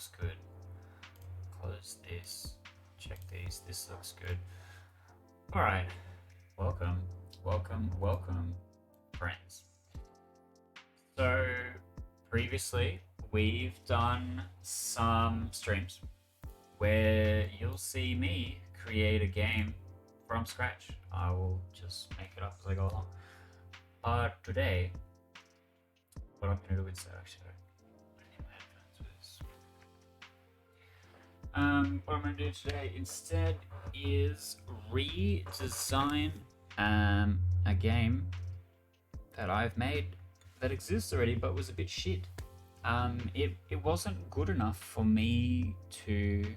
looks good. Close this. Check these. This looks good. All right. Welcome, friends. So previously we've done some streams where you'll see me create a game from scratch. I will just make it up as I go along. But today, what I'm going to do instead, actually, I need my headphones for this. What I'm going to do today instead is redesign a game that I've made that exists already but was a bit shit. It wasn't good enough for me to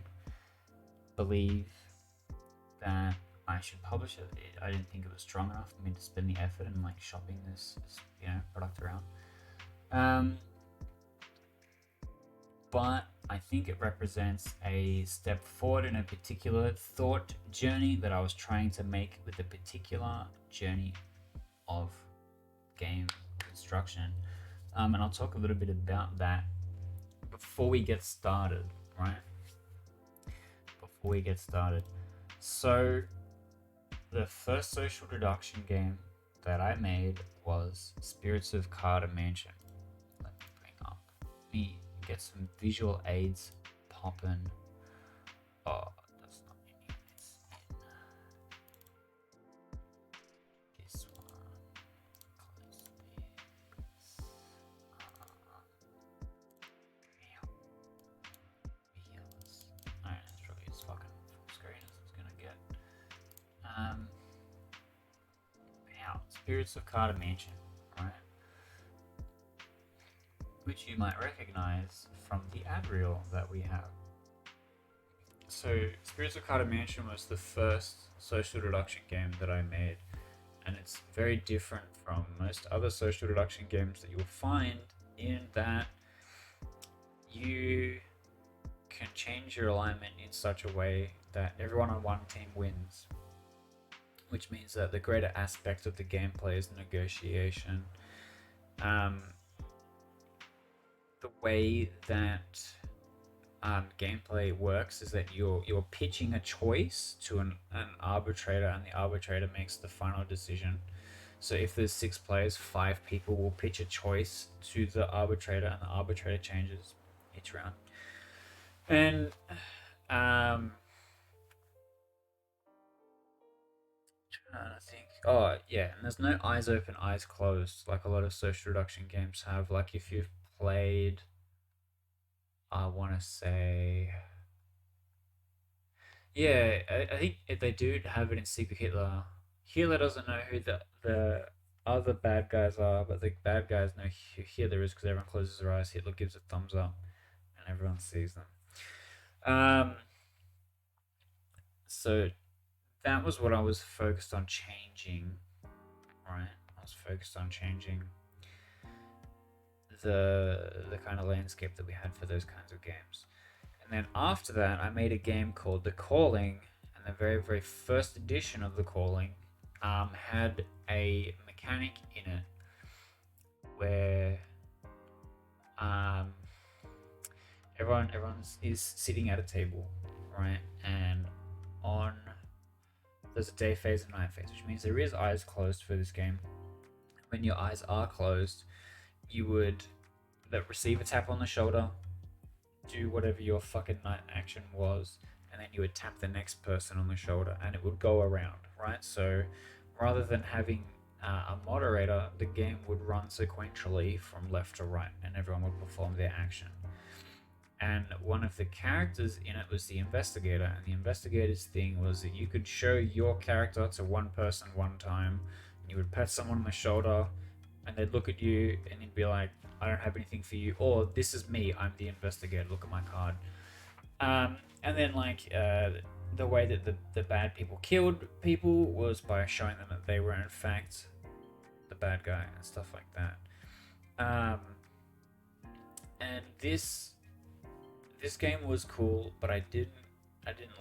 believe that I should publish it. I didn't think it was strong enough for me to spend the effort in like shopping this product around. But I think it represents a step forward in a particular thought journey that I was trying to make with a particular journey of game construction. And I'll talk a little bit about that before we get started, right? Before we get started. So, the first social deduction game that I made was Spirits of Carter Mansion. Let me bring up get some visual aids popping. Oh, that's not in this. This one. Close this. Alright, that's probably as fucking full screen as it's gonna get. Now, Spirits of Carter Mansion, right? Which you might recognize from the ad reel that we have. So, Spirits of Carter Mansion was the first social deduction game that I made, and it's very different from most other social deduction games that you will find in that you can change your alignment in such a way that everyone on one team wins, which means that the greater aspect of the gameplay is negotiation. The way that gameplay works is that you're pitching a choice to an arbitrator, and the arbitrator makes the final decision. So if there's 6 players, 5 people will pitch a choice to the arbitrator, and the arbitrator changes each round. And trying to think. Oh yeah, and there's no eyes open, eyes closed like a lot of social deduction games have. Like if you've played, I want to say, yeah, I think they do have it in Secret Hitler. Hitler doesn't know who the other bad guys are, but the bad guys know who Hitler is because everyone closes their eyes. Hitler gives a thumbs up, and everyone sees them. So that was what I was focused on changing, right? I was focused on changing the kind of landscape that we had for those kinds of games. And then after that, I made a game called The Calling, and the very, very first edition of The Calling had a mechanic in it where everyone is sitting at a table, right? And there's a day phase and night phase, which means there is eyes closed for this game. When your eyes are closed, you would receive a tap on the shoulder, do whatever your fucking night action was, and then you would tap the next person on the shoulder, and it would go around, right? So rather than having a moderator, the game would run sequentially from left to right, and everyone would perform their action. And one of the characters in it was the investigator, and the investigator's thing was that you could show your character to one person one time, and you would pat someone on the shoulder, and they'd look at you, and you'd be like, I don't have anything for you, or this is me, I'm the investigator, look at my card. And then like the way that the bad people killed people was by showing them that they were in fact the bad guy and stuff like that. And this game was cool, but I didn't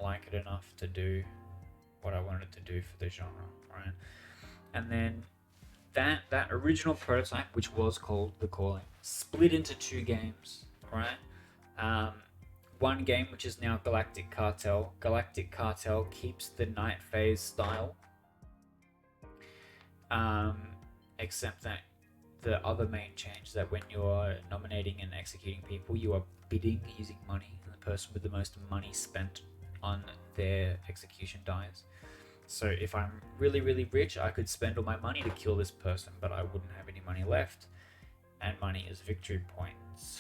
like it enough to do what I wanted to do for the genre, right? And then that original prototype, which was called The Calling, split into 2 games, right? one game which is now Galactic Cartel. Galactic Cartel keeps the night phase style, except that the other main change that when you're nominating and executing people, you are bidding using money, and the person with the most money spent on their execution dies. So if I'm really, really rich, I could spend all my money to kill this person, but I wouldn't have any money left, and money is victory points.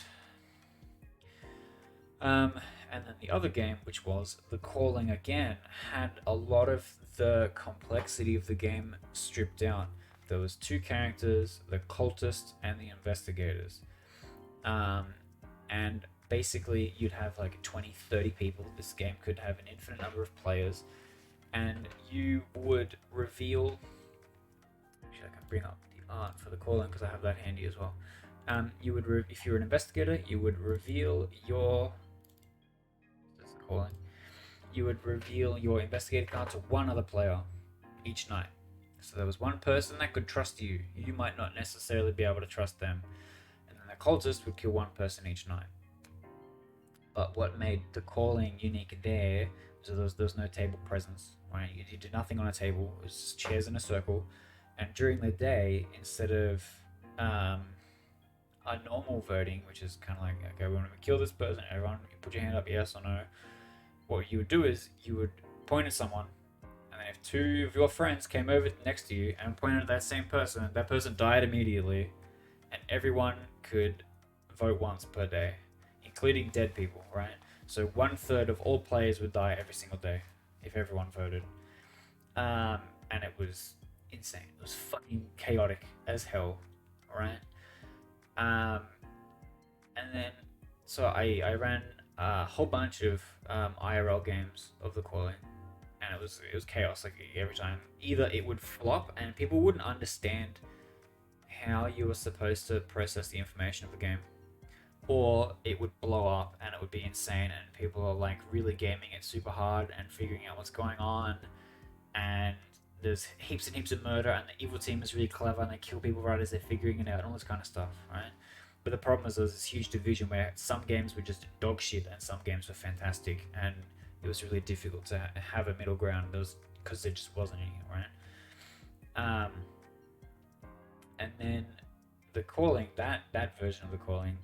And then the other game, which was The Calling again, had a lot of the complexity of the game stripped out. There was two characters, the cultists and the investigators. And basically you'd have like 20, 30 people. This game could have an infinite number of players. And you would reveal... Actually, I can bring up the art for The Calling because I have that handy as well. You would, if you're an investigator, you would reveal your... Calling. You would reveal your investigator card to one other player each night. So there was one person that could trust you. You might not necessarily be able to trust them. And then the cultist would kill one person each night. But what made The Calling unique there was there was no table presence. Right? You did nothing on a table. It was just chairs in a circle. And during the day, instead of a normal voting, which is kind of like, okay, we want to kill this person, everyone put your hand up, yes or no. What you would do is you would point at someone, and then if two of your friends came over next to you and pointed at that same person, that person died immediately, and everyone could vote once per day, including dead people, right? So 1/3 of all players would die every single day if everyone voted. And it was insane. It was fucking chaotic as hell, right? And then so I ran a whole bunch of IRL games of The Calling, and it was chaos. Like every time, either it would flop and people wouldn't understand how you were supposed to process the information of the game, or it would blow up and it would be insane, and people are like really gaming it super hard and figuring out what's going on, and there's heaps and heaps of murder, and the evil team is really clever and they kill people right as they're figuring it out and all this kind of stuff, right? But the problem is there was this huge division where some games were just dog shit and some games were fantastic, and it was really difficult to have a middle ground. Because there just wasn't any, right? And then The Calling, that version of The Calling,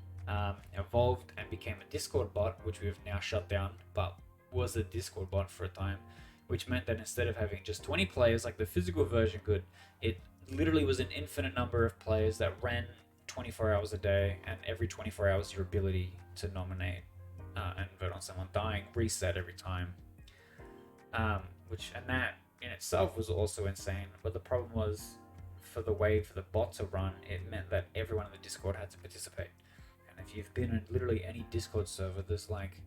evolved and became a Discord bot, which we've now shut down, but was a Discord bot for a time, which meant that instead of having just 20 players like the physical version could, it literally was an infinite number of players that ran 24 hours a day, and every 24 hours your ability to nominate and vote on someone dying reset every time, and that in itself was also insane. But the problem was, for the way for the bot to run, it meant that everyone in the Discord had to participate. And if you've been in literally any Discord server, there's like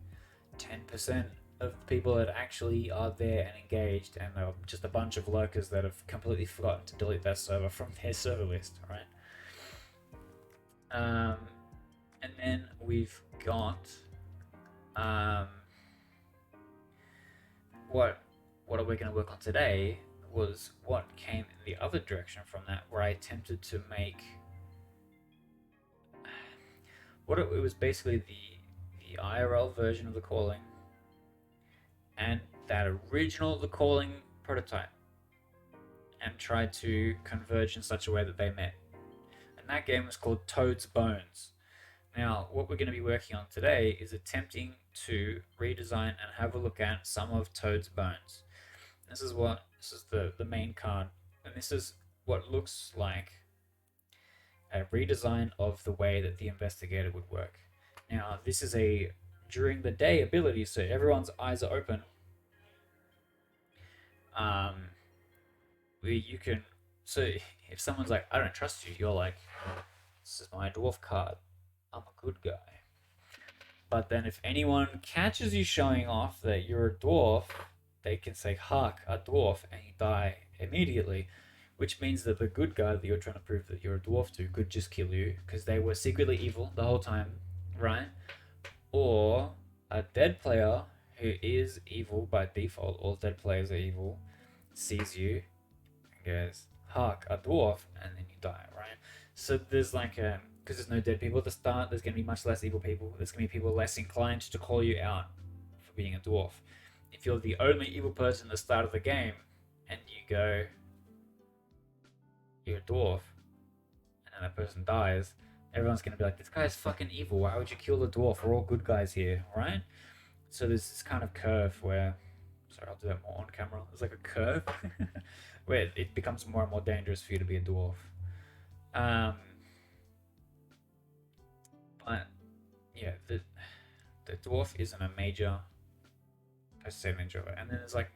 10% of the people that actually are there and engaged, and they're just a bunch of lurkers that have completely forgotten to delete that server from their server list, right? And then we've got what are we going to work on today was what came in the other direction from that, where I attempted to make it was basically the IRL version of The Calling and that original The Calling prototype, and tried to converge in such a way that they met. And that game was called Toad's Bones. Now, what we're going to be working on today is attempting to redesign and have a look at some of Toad's Bones. This is the main card, and this is what looks like a redesign of the way that the investigator would work. Now, this is a during the day ability, so everyone's eyes are open. Where you can, so if someone's like, I don't trust you, you're like, this is my dwarf card, I'm a good guy. But then if anyone catches you showing off that you're a dwarf, they can say, hark, a dwarf, and you die immediately, which means that the good guy that you're trying to prove that you're a dwarf to could just kill you because they were secretly evil the whole time, right? Or a dead player who is evil by default, all dead players are evil, sees you and goes, hark, a dwarf, and then you die, right? So there's like because there's no dead people at the start. There's going to be much less evil people. There's going to be people less inclined to call you out for being a dwarf. If you're the only evil person at the start of the game, and you go, you're a dwarf, and then that person dies, everyone's going to be like, this guy's fucking evil. Why would you kill the dwarf? We're all good guys here, right? So there's this kind of curve where, sorry, I'll do that more on camera. There's like a curve where it becomes more and more dangerous for you to be a dwarf. Um, but yeah, the dwarf isn't a major percentage of it. And then there's like,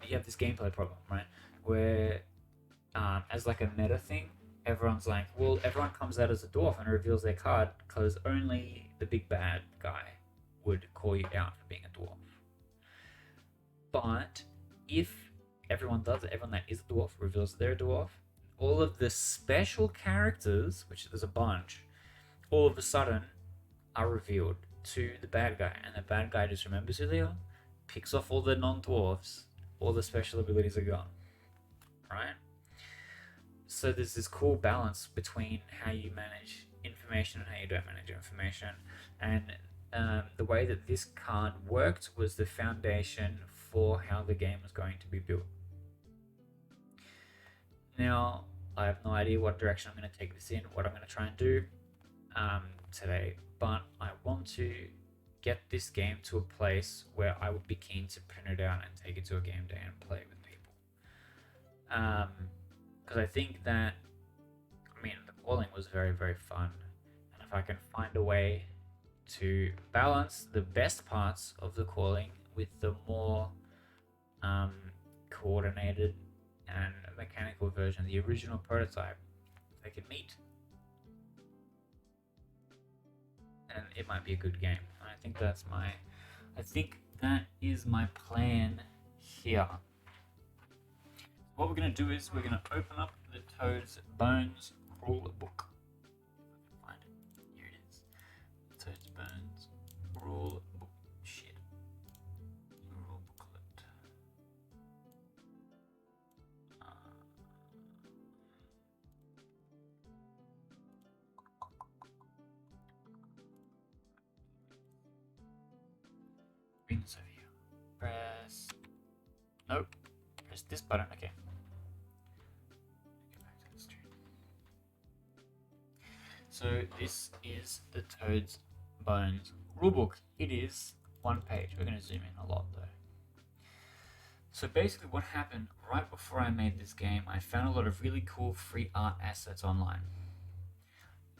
you have this gameplay problem, right? Where as like a meta thing, everyone's like, well, everyone comes out as a dwarf and reveals their card because only the big bad guy would call you out for being a dwarf. But if everyone does it, everyone that is a dwarf reveals they're a dwarf, all of the special characters, which there's a bunch, all of a sudden are revealed to the bad guy, and the bad guy just remembers who they are, picks off all the non-dwarfs, all the special abilities are gone, right? So there's this cool balance between how you manage information and how you don't manage information, and the way that this card worked was the foundation for how the game was going to be built. Now, I have no idea what direction I'm going to take this in, what I'm going to try and do today, but I want to get this game to a place where I would be keen to print it out and take it to a game day and play with people. Because I think that, I mean, the calling was very, very fun, and if I can find a way to balance the best parts of the calling with the more coordinated and mechanical version, the original prototype, they can meet, and it might be a good game. And I think that is my plan here. What we're going to do is we're going to open up the Toad's Bones rule book. Find it. Here it is. Toad's Bones rule book. Shit. Rule booklet. Bring this over here. Press. Nope. Press this button. Okay. So this is the Toad's Bones rulebook. It is one page. We're going to zoom in a lot though. So basically what happened right before I made this game, I found a lot of really cool free art assets online.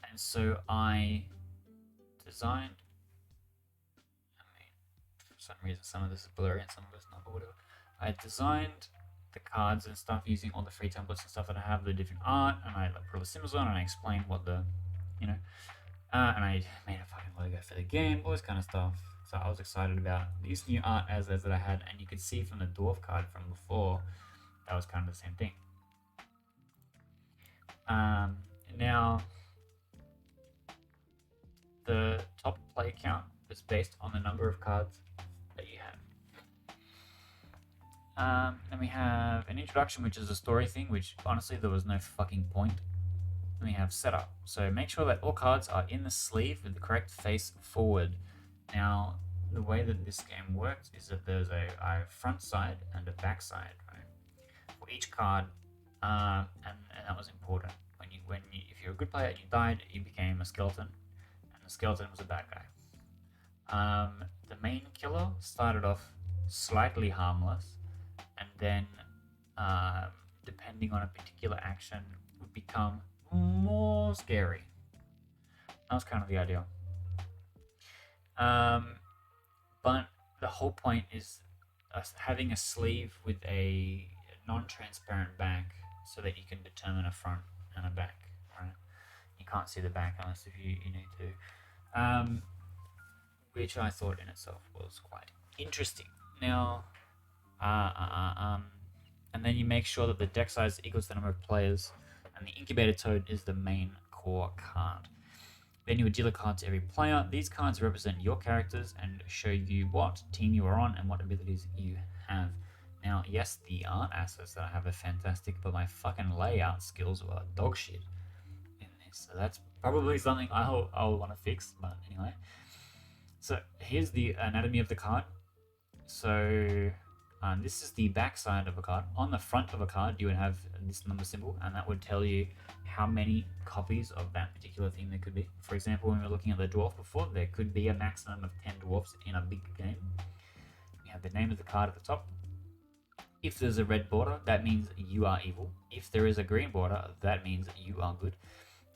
And so I designed, for some reason some of this is blurry and some of it's not, but whatever. I designed the cards and stuff using all the free templates and stuff that I have, the different art, and I put all the symbols on, and I explained what the, and I made a fucking logo for the game, all this kind of stuff. So I was excited about these new art assets that I had, and you could see from the dwarf card from before, that was kind of the same thing. Now, the top play count is based on the number of cards that you have. Then we have an introduction, which is a story thing, which honestly there was no fucking point. Then we have setup. So make sure that all cards are in the sleeve with the correct face forward. Now, the way that this game works is that there's a front side and a back side, right? For each card, and that was important. If you're a good player and you died, you became a skeleton, and the skeleton was a bad guy. The main killer started off slightly harmless, and then, depending on a particular action, would become more scary. That was kind of the idea. But the whole point is having a sleeve with a non-transparent back so that you can determine a front and a back, right? You can't see the back unless if you need to. Which I thought in itself was quite interesting. Now, and then you make sure that the deck size equals the number of players, and the incubator toad is the main core card. Then you would deal a card to every player. These cards represent your characters and show you what team you are on and what abilities you have. Now, yes, the art assets that I have are fantastic, but my fucking layout skills were dog shit in this. So that's probably something I'll want to fix. But anyway, so here's the anatomy of the card. So this is the back side of a card. On the front of a card, you would have this number symbol, and that would tell you how many copies of that particular thing there could be. For example, when we were looking at the dwarf before, there could be a maximum of 10 dwarfs in a big game. We have the name of the card at the top. If there's a red border, that means you are evil. If there is a green border, that means you are good.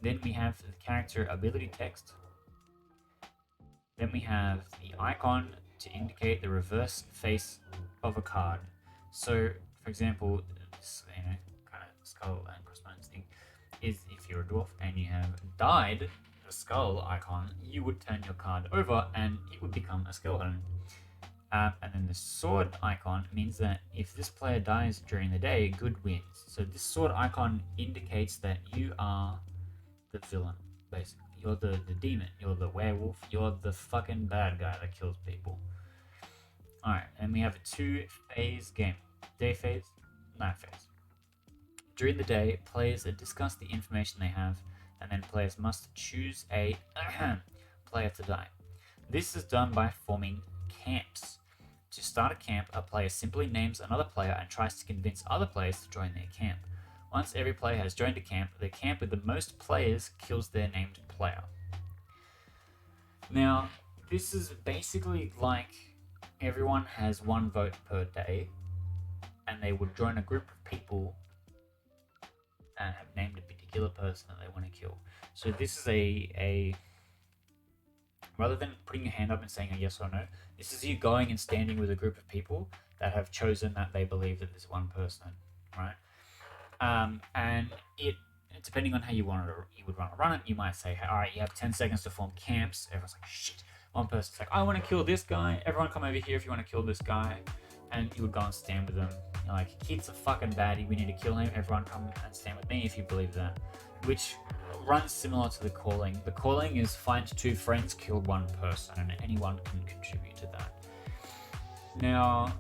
Then we have the character ability text. Then we have the icon to indicate the reverse face of a card. So, for example, this kind of skull and crossbones thing is if you're a dwarf and you have died, the skull icon, you would turn your card over and it would become a skeleton. And then the sword icon means that if this player dies during the day, good wins. So this sword icon indicates that you are the villain, basically. You're the demon, you're the werewolf, you're the fucking bad guy that kills people. Alright, and we have a 2-phase game. Day phase, night phase. During the day, players discuss the information they have, and then players must choose a player to die. This is done by forming camps. To start a camp, a player simply names another player and tries to convince other players to join their camp. Once every player has joined a camp, the camp with the most players kills their named player. Now, this is basically like everyone has 1 vote per day, and they would join a group of people and have named a particular person that they want to kill. So this is a rather than putting your hand up and saying a yes or no, this is you going and standing with a group of people that have chosen that they believe that there's one person, right? And it depending on how you want it, you would want to run it. You might say, hey, all right, you have 10 seconds to form camps. Everyone's like, shit. One person's like, I want to kill this guy. Everyone come over here if you want to kill this guy. And you would go and stand with them. You're like, Keith's a fucking baddie. We need to kill him. Everyone come and stand with me if you believe that. Which runs similar to the calling. The calling is find 2 friends, kill 1 person, and anyone can contribute to that. Now,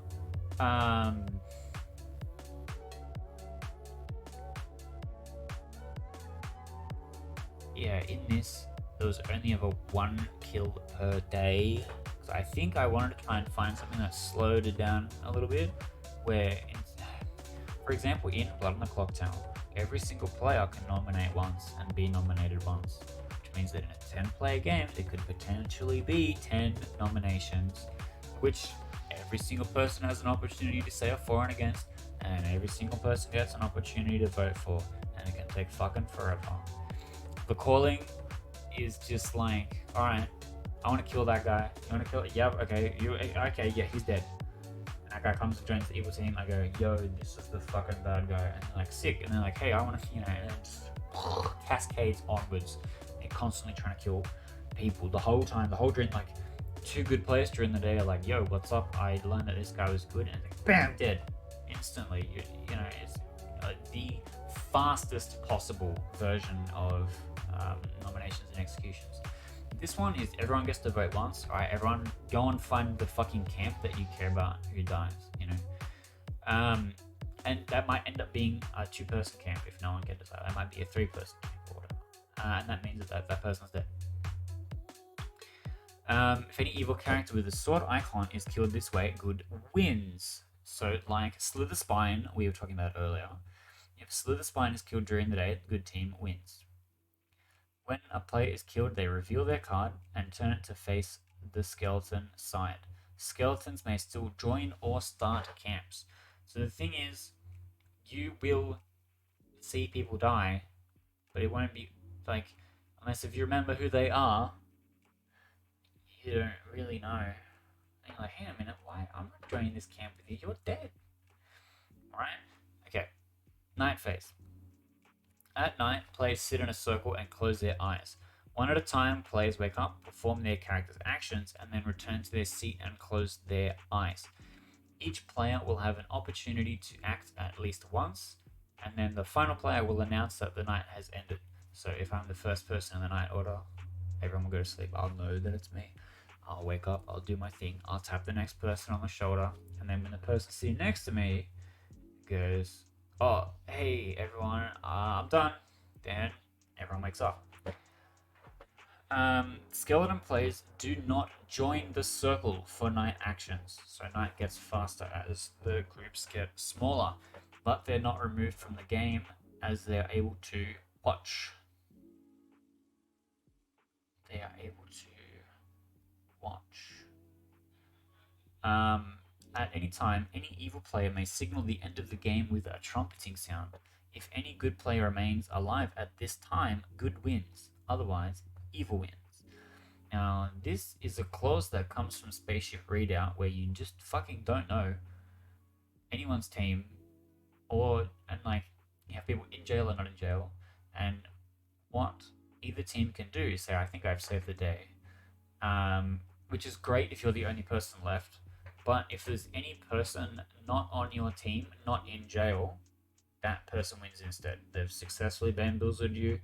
yeah, in this, there was only ever 1 kill per day. So I think I wanted to try and find something that slowed it down a little bit. Where, for example, in Blood on the Clock Tower, every single player can nominate once and be nominated once. Which means that in a 10-player game, there could potentially be 10 nominations, which every single person has an opportunity to say a for and against, and every single person gets an opportunity to vote for, and it can take fucking forever. The calling is just like, alright, I want to kill that guy. You want to kill it? Yep, okay. Okay, yeah, he's dead. And that guy comes and joins the evil team. I go, yo, this is the fucking bad guy. And they're like, sick. And they're like, hey, I want to, and it just cascades onwards. They're constantly trying to kill people the whole time. The whole dream, like, 2 good players during the day are like, yo, what's up? I learned that this guy was good. And it's like, bam, dead. Instantly. You know, it's the fastest possible version of nominations and executions. This one is everyone gets to vote once. Alright, everyone go and find the fucking camp that you care about who dies, you know. And that might end up being a 2-person camp if no one can decide. That might be a 3-person camp or whatever. And that means that person's dead. If any evil character with a sword icon is killed this way, good wins. So like Slither Spine, we were talking about earlier. If Slither Spine is killed during the day, the good team wins. When a player is killed, they reveal their card and turn it to face the skeleton side. Skeletons may still join or start camps. So the thing is, you will see people die, but it won't be like, unless if you remember who they are, you don't really know. And you're like, hang on a minute, why? I'm not joining this camp with you, you're dead. Alright? Okay. Night phase. At night, players sit in a circle and close their eyes. One at a time, players wake up, perform their character's actions, and then return to their seat and close their eyes. Each player will have an opportunity to act at least once, and then the final player will announce that the night has ended. So if I'm the first person in the night order, everyone will go to sleep. I'll know that it's me. I'll wake up, I'll do my thing, I'll tap the next person on the shoulder, and then when the person sitting next to me goes, oh, hey everyone, I'm done. Then everyone wakes up. Skeleton players do not join the circle for night actions, so night gets faster as the groups get smaller, but they're not removed from the game as they're able to watch. They are able to watch. At any time, any evil player may signal the end of the game with a trumpeting sound. If any good player remains alive at this time, good wins. Otherwise, evil wins. Now, this is a clause that comes from Spaceship Readout where you just fucking don't know anyone's team, and like you have people in jail or not in jail, and what either team can do is say, I think I've saved the day. Which is great if you're the only person left. But if there's any person not on your team, not in jail, that person wins instead. They've successfully bamboozled you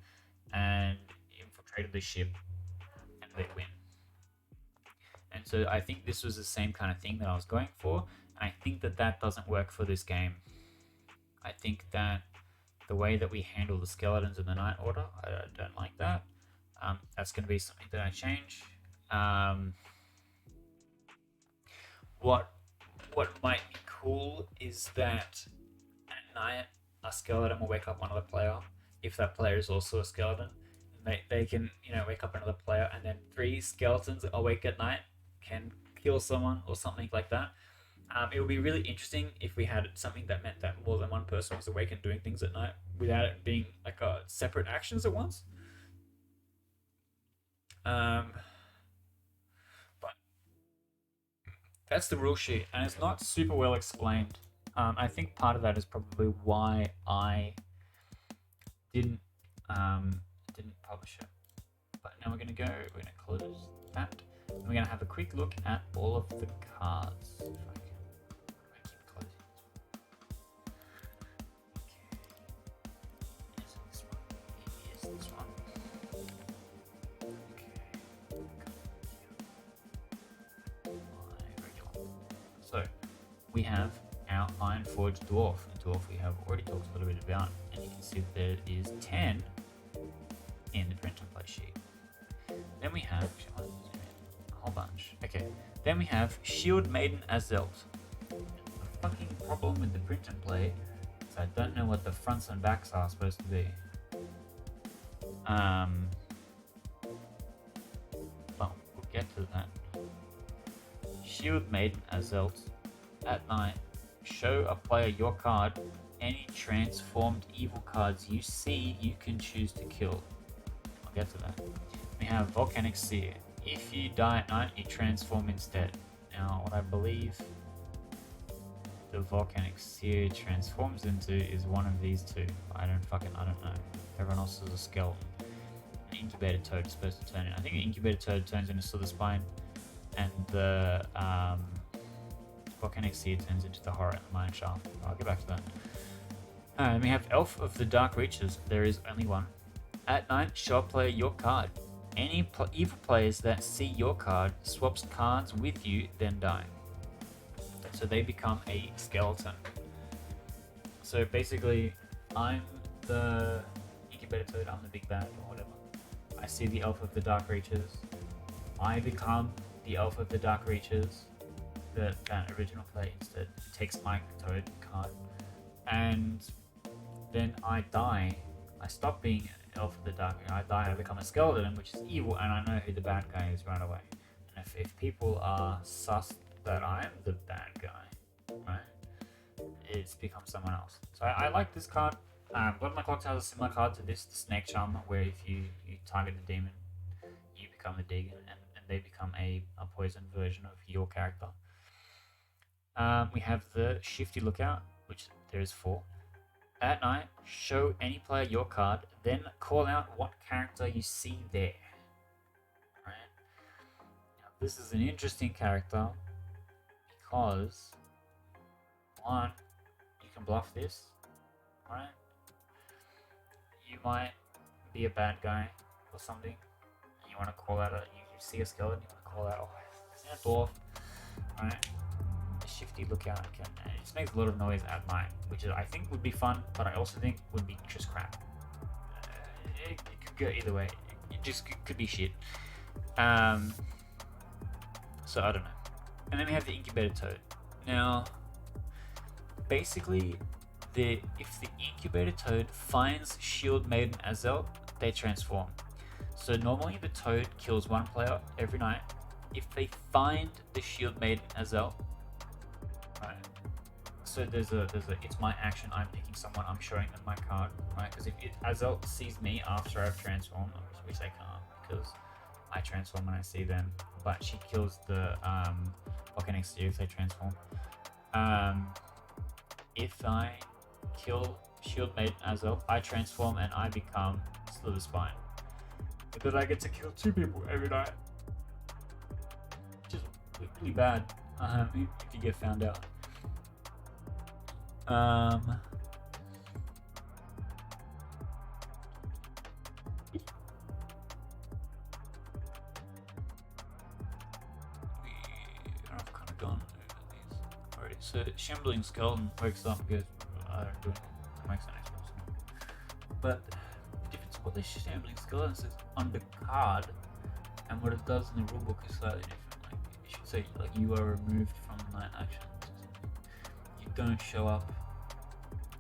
and infiltrated the ship, and they win. And so I think this was the same kind of thing that I was going for. And I think that doesn't work for this game. I think that the way that we handle the skeletons in the Night Order, I don't like that. That's going to be something that I change. What might be cool is that at night a skeleton will wake up one other player. If that player is also a skeleton, they can wake up another player, and then 3 skeletons awake at night can kill someone or something like that. It would be really interesting if we had something that meant that more than one person was awake and doing things at night without it being like a separate actions at once. But that's the rule sheet, and it's not super well explained. I think part of that is probably why I didn't publish it. But now we're going to close that. And we're going to have a quick look at all of the cards. If I keep closing this one. Okay. Is it this one? It is this one. Okay. So we have our Ironforged Dwarf. The dwarf we have already talked a little bit about, and you can see that there is 10 in the print and play sheet. Then we have a whole bunch. Okay. Then we have Shield Maiden Azelt. The fucking problem with the print and play is I don't know what the fronts and backs are supposed to be. Well, we'll get to that. Shield Maiden Azelt. At night, show a player your card. Any transformed evil cards you see, you can choose to kill. I'll get to that. We have Volcanic Seer. If you die at night, you transform instead. Now, what I believe the Volcanic Seer transforms into is one of these two. I don't know. Everyone else is a skeleton. An Incubator Toad is supposed to turn in. I think the Incubator Toad turns into Slither Spine, and the Volcanic Seer turns into the Horror and the Mine Shaft. I'll get back to that. And we have Elf of the Dark Reaches. There is only one. At night, show a player your card. Any evil players that see your card swaps cards with you, then die. So they become a skeleton. So basically, I'm the Incubator Toad, I'm the big bad or whatever. I see the Elf of the Dark Reaches. I become the Elf of the Dark Reaches. That original player instead takes my Toad card. And then I die. I stop being Elf of the Dark. I die, I become a skeleton, which is evil, and I know who the bad guy is right away. And if people are sus that I'm the bad guy, right, it's become someone else. So I like this card. Blood My Clock has a similar card to this, the Snake Charmer, where if you target the demon, you become the demon, and they become a poison version of your character. We have the Shifty Lookout, which there is 4. At night, show any player your card, then call out what character you see there. Right? Now, this is an interesting character because, 1, you can bluff this, right? You might be a bad guy or something, and you want to call out you see a skeleton, you want to call out, it's a dwarf, right? Shifty Lookout and it just makes a lot of noise at night, which I think would be fun, but I also think would be just crap. It could could go either way. It just could be shit. So I don't know. And then we have the incubator toad. Now, basically, if the incubator toad finds Shield Maiden Azel, they transform. So normally the toad kills one player every night. If they find the Shield Maiden Azel, right? So there's a it's my action. I'm picking someone. I'm showing them my card, right? Because if Azel sees me after I've transformed, which they can't because I transform when I see them, but she kills the pocket next to you if they transform. If I kill Shield Maiden Azel, I transform and I become Slither Spine. But then I get to kill 2 people every night, which is really bad if you get found out. I I've kind of gone over these already. So Shambling Skeleton wakes up because I don't do it. That makes any sense. But the difference of what the Shambling Skeleton says on the card and what it does in the rulebook is slightly different. Like it should say like you are removed from night actions or something. You don't show up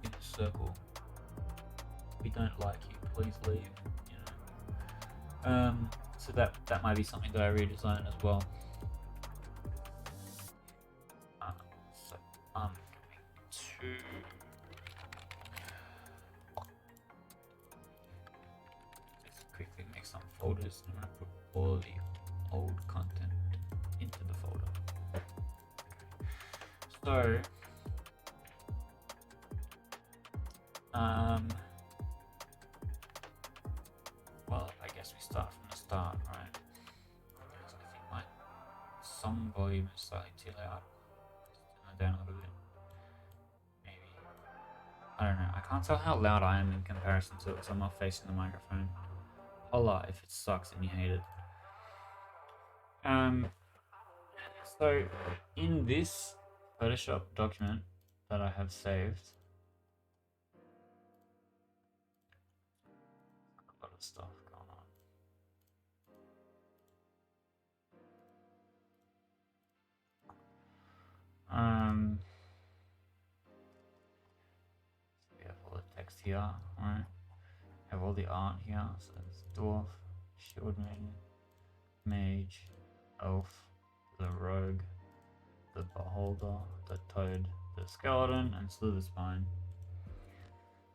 in a circle. We don't like you. Please leave. You know. So that might be something that I redesign as well. So I'm going to just quickly make some folders. I'm going to put all the old content into the folder. Okay. So well, I guess we start from the start, right? Because I think my song volume is slightly too loud. Turn it down a little bit. Maybe. I don't know. I can't tell how loud I am in comparison to it because I'm not facing the microphone. Holla if it sucks and you hate it. So in this Photoshop document that I have saved, a lot of stuff going on. So we have all the text here, right? Have all the art here. So it's dwarf, shield maiden, mage, elf, the rogue, the beholder, the toad, the skeleton, and slither spine.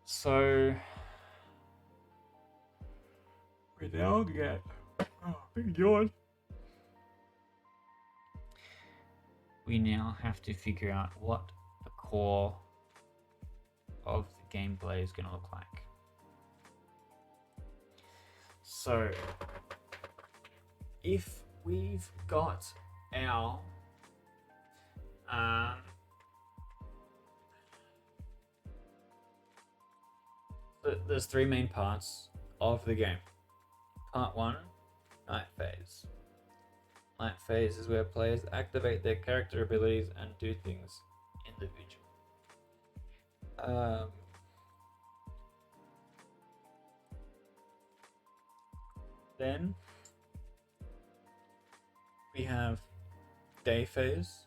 So we now get big yawn. We now have to figure out what the core of the gameplay is going to look like. So if we've got our there's 3 main parts of the game. Part 1, night phase. Night phase is where players activate their character abilities and do things individually. Then we have day phase.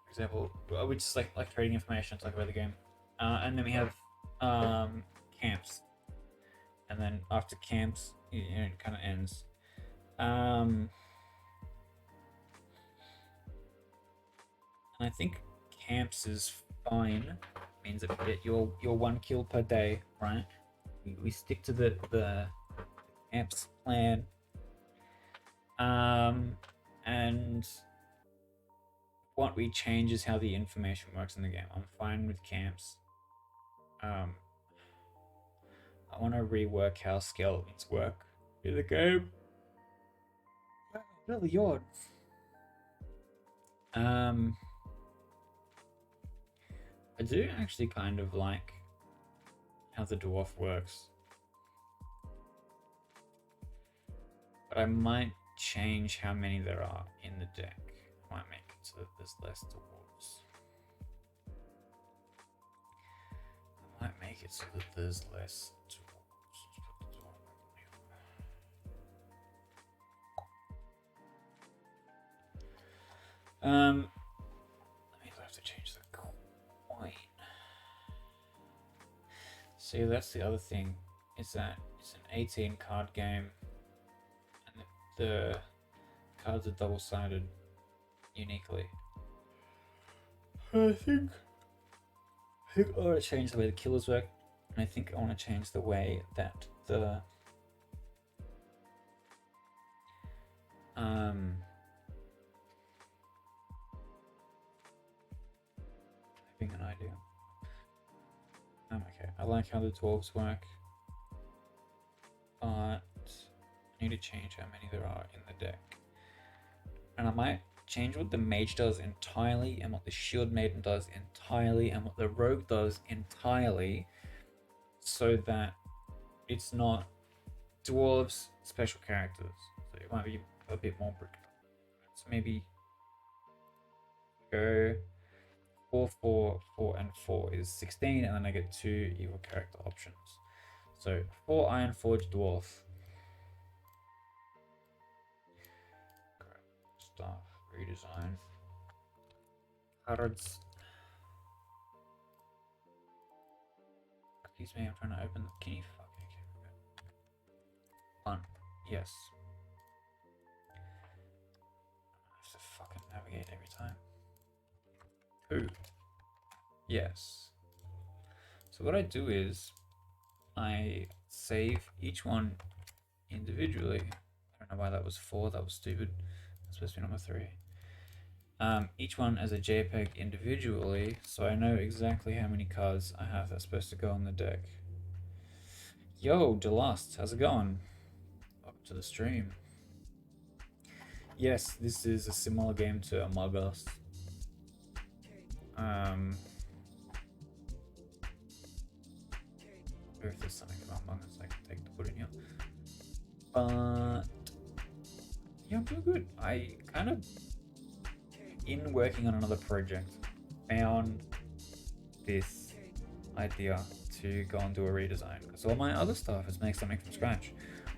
For example, we just like trading information, talk about the game. And then we have camps. And then after camps, it kind of ends. And I think camps is fine. Means that we get your 1 kill per day, right? We stick to the camps plan. And what we change is how the information works in the game. I'm fine with camps. I want to rework how skeletons work in the game. Really yawn. I do actually kind of like how the dwarf works, but I might change how many there are in the deck. I might make it so that there's less dwarves. I might make it so that there's less dwarves. Let me have to change the coin. See, that's the other thing, is that it's an 18 card game, and the cards are double-sided uniquely. I think I want to change the way the killers work, and I think I want to change the way that the having an idea. Okay, I like how the dwarves work, but I need to change how many there are in the deck. And I might change what the mage does entirely, and what the shield maiden does entirely, and what the rogue does entirely, so that it's not dwarves, special characters. So it might be a bit more brutal. So maybe go 4, 4, 4, and 4 is 16, and then I get 2 evil character options. So 4 Iron Forge Dwarf. Stuff, redesign. Cards. Excuse me, I'm trying to open the key. Fuck, okay. 1. Yes. I have to fucking navigate every time. 2. Yes. So what I do is I save each one individually. I don't know why that was 4, that was stupid. That's supposed to be number 3. Each one as a JPEG individually, so I know exactly how many cards I have that's supposed to go on the deck. Yo, Delust, how's it going? Welcome to the stream. Yes, this is a similar game to Among Us. If there's something about Among Us I can take to put in here. But yeah, I'm doing good. I kind of, in working on another project, found this idea to go and do a redesign. Because all my other stuff is make something from scratch.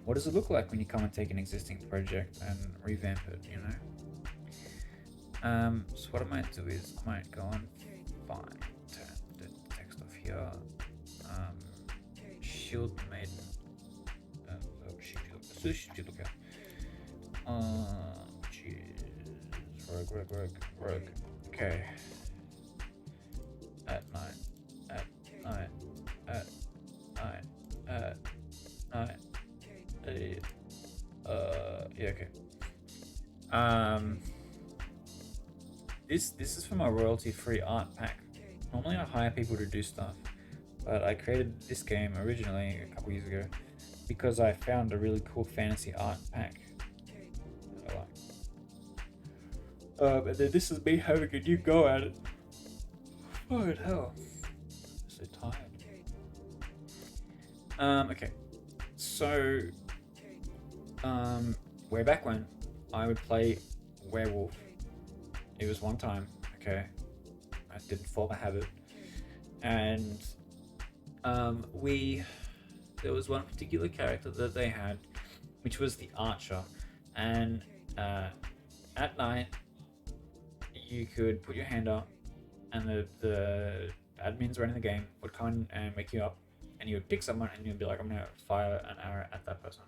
What does it look like when you come and take an existing project and revamp it, you know? So what I might do is I might go and find the text off here. Shield Maiden. Shield, okay. Jeez. Rogue. Okay. At night. Yeah, okay. This is from a royalty-free art pack. Normally I hire people to do stuff, but I created this game originally a couple years ago because I found a really cool fantasy art pack that I like. And then this is me having a new go at it. Oh hell, I'm so tired. Okay, so way back when I would play werewolf. It was one time, okay, I didn't form a habit, and there was one particular character that they had, which was the archer, and at night you could put your hand up, and the admins running the game would come in and wake you up, and you would pick someone, and you'd be like, I'm gonna fire an arrow at that person,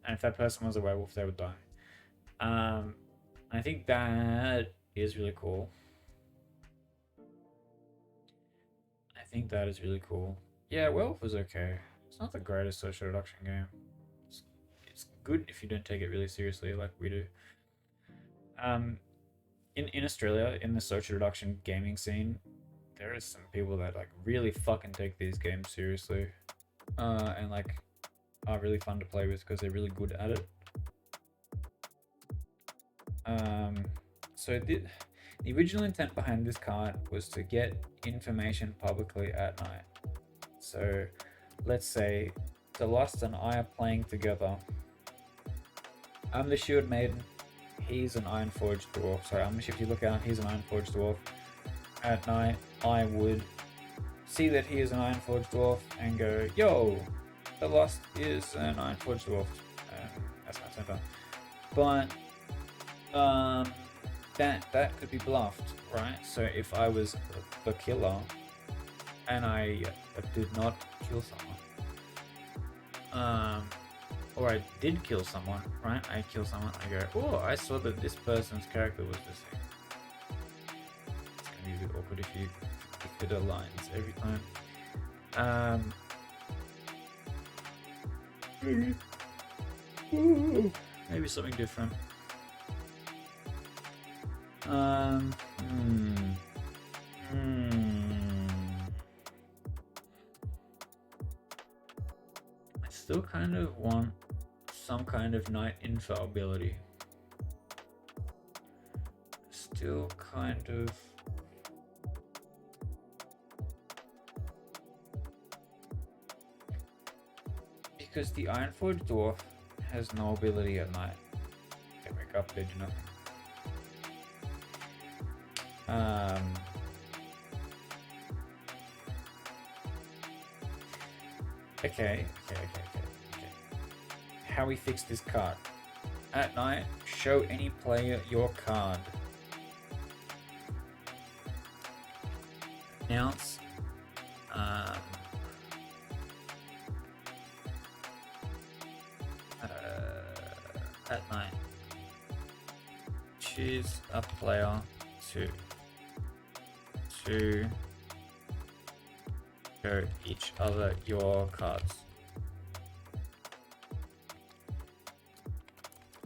and if that person was a werewolf, they would die. I think that is really cool. Yeah, werewolf was okay. It's not the greatest social deduction game. It's good if you don't take it really seriously like we do. In Australia, in the social deduction gaming scene, there is some people that like really fucking take these games seriously, and like are really fun to play with because they're really good at it. So the original intent behind this card was to get information publicly at night. So let's say the Lust and I are playing together. I'm the Shield Maiden, he's an Ironforged Dwarf. Sorry, if you look out, he's an Ironforged Dwarf. At night, I would see that he is an Ironforged Dwarf and go, yo, the Lust is an Ironforged Dwarf. That's my temper. But that could be bluffed, right? So if I was the killer and I did not kill someone, or I did kill someone, right? I kill someone, I go, oh, I saw that this person's character was the same. It's gonna be a bit awkward if it aligns every time. Maybe something different. I still kind of want some kind of night info ability. Still kind of. Because the Ironforged Dwarf has no ability at night. They wake up, they do nothing. Okay. How we fix this card? At night, show any player your card. Announce. At night, choose a player to show each other your cards.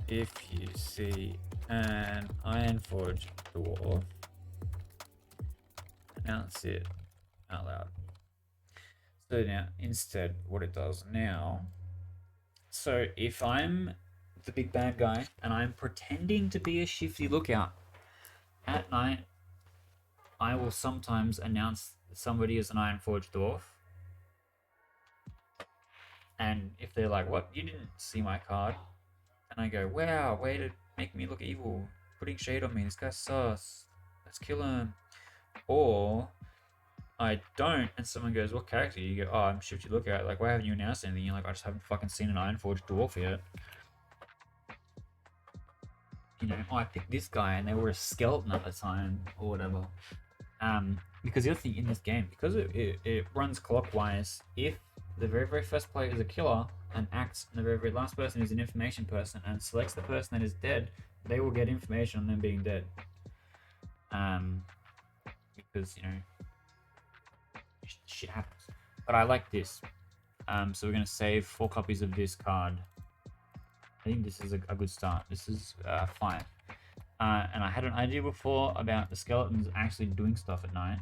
If you see an Ironforged Dwarf, announce it out loud. So now, instead, what it does now, so if I'm the big bad guy and I'm pretending to be a shifty lookout, at night, I will sometimes announce somebody as an Ironforged Dwarf. And if they're like, what? You didn't see my card? And I go, wow, way to make me look evil. Putting shade on me. This guy's sus. Let's kill him. Or I don't, and someone goes, what character? You go, oh, I'm Shifty Lookout. Like, why haven't you announced anything? You're like, I just haven't fucking seen an Ironforged Dwarf yet. You know, oh, I picked this guy and they were a skeleton at the time, or whatever. Because the other thing in this game, because it runs clockwise, if the very first player is a killer and acts, and the very last person is an information person and selects the person that is dead, they will get information on them being dead. Because, you know, shit happens. But I like this. So we're going to save 4 copies of this card. I think this is a good start. This is 5. And I had an idea before about the skeletons actually doing stuff at night.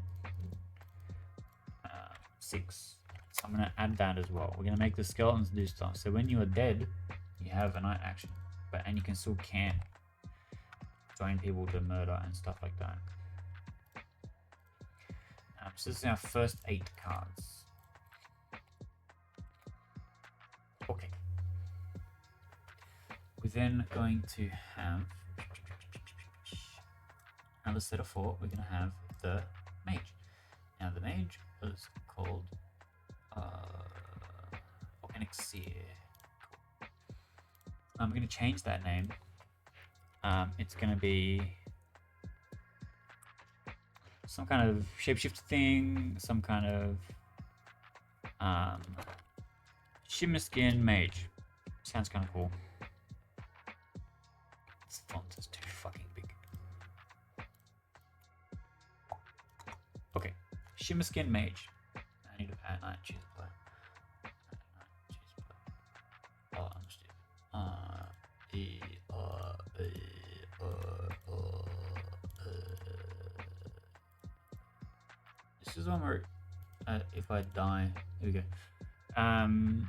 6. So I'm going to add that as well. We're going to make the skeletons do stuff. So when you are dead, you have a night action. And you can still camp. Join people to murder and stuff like that. So this is our first 8 cards. Okay. We're then going to have another set of 4. We're going to have the mage. Now the mage was called Organic Seer. Cool. I'm going to change that name. It's going to be some kind of shapeshifter thing, some kind of shimmer skin mage. Sounds kind of cool. This font is too fucking big. Okay, shimmer skin mage. I need to at night choose play. Oh, I'm stupid. This is one where if I die, here we go. And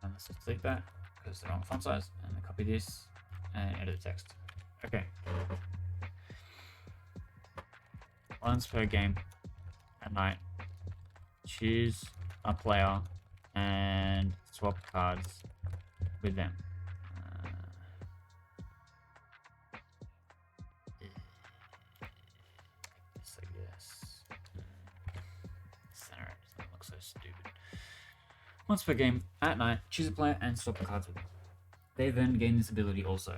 let's delete that because the wrong font size, and copy this and edit the text. Okay. Once per game at night, choose a player and swap cards with them. Once per game at night, choose a player and swap cards with them. They then gain this ability also.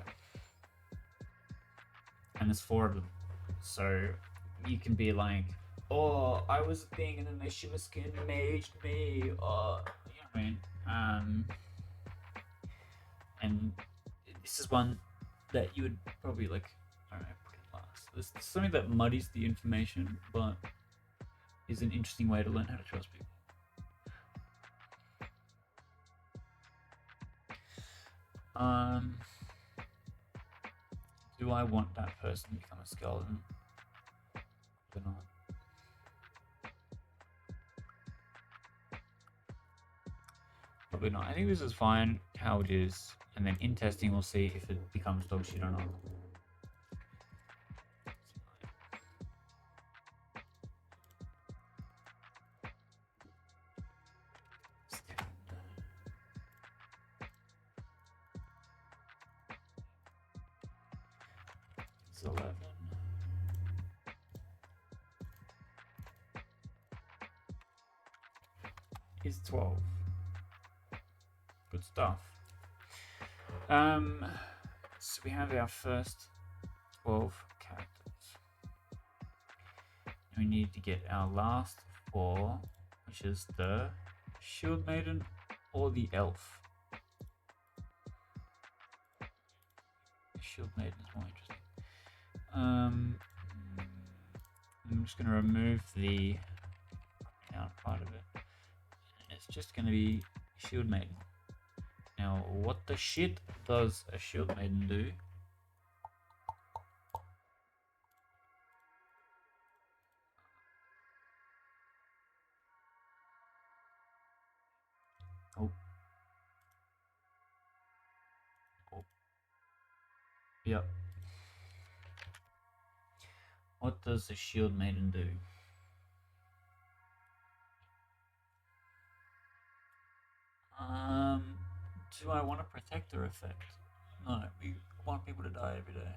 and there's 4 of them. So you can be like, oh, I was a thing and then the Shimmer skin maged me, or, you know what I mean? And this is one that you would probably like, I don't know, put it last. There's something that muddies the information, but is an interesting way to learn how to trust people. Do I want that person to become a skeleton? Or not? Probably not. I think this is fine how it is, and then in testing we'll see if it becomes dog shit or not. It's 11. Is 12. Good stuff. So we have our first 12 characters. We need to get our last 4, which is the Shield Maiden or the Elf. The Shield Maiden is more interesting. I'm just going to remove the down part of it. It's just going to be Shield Maiden. Now, what the shit does a Shield Maiden do? Oh. Yep. What does the Shield Maiden do? Do I want a protector effect? No, we want people to die every day.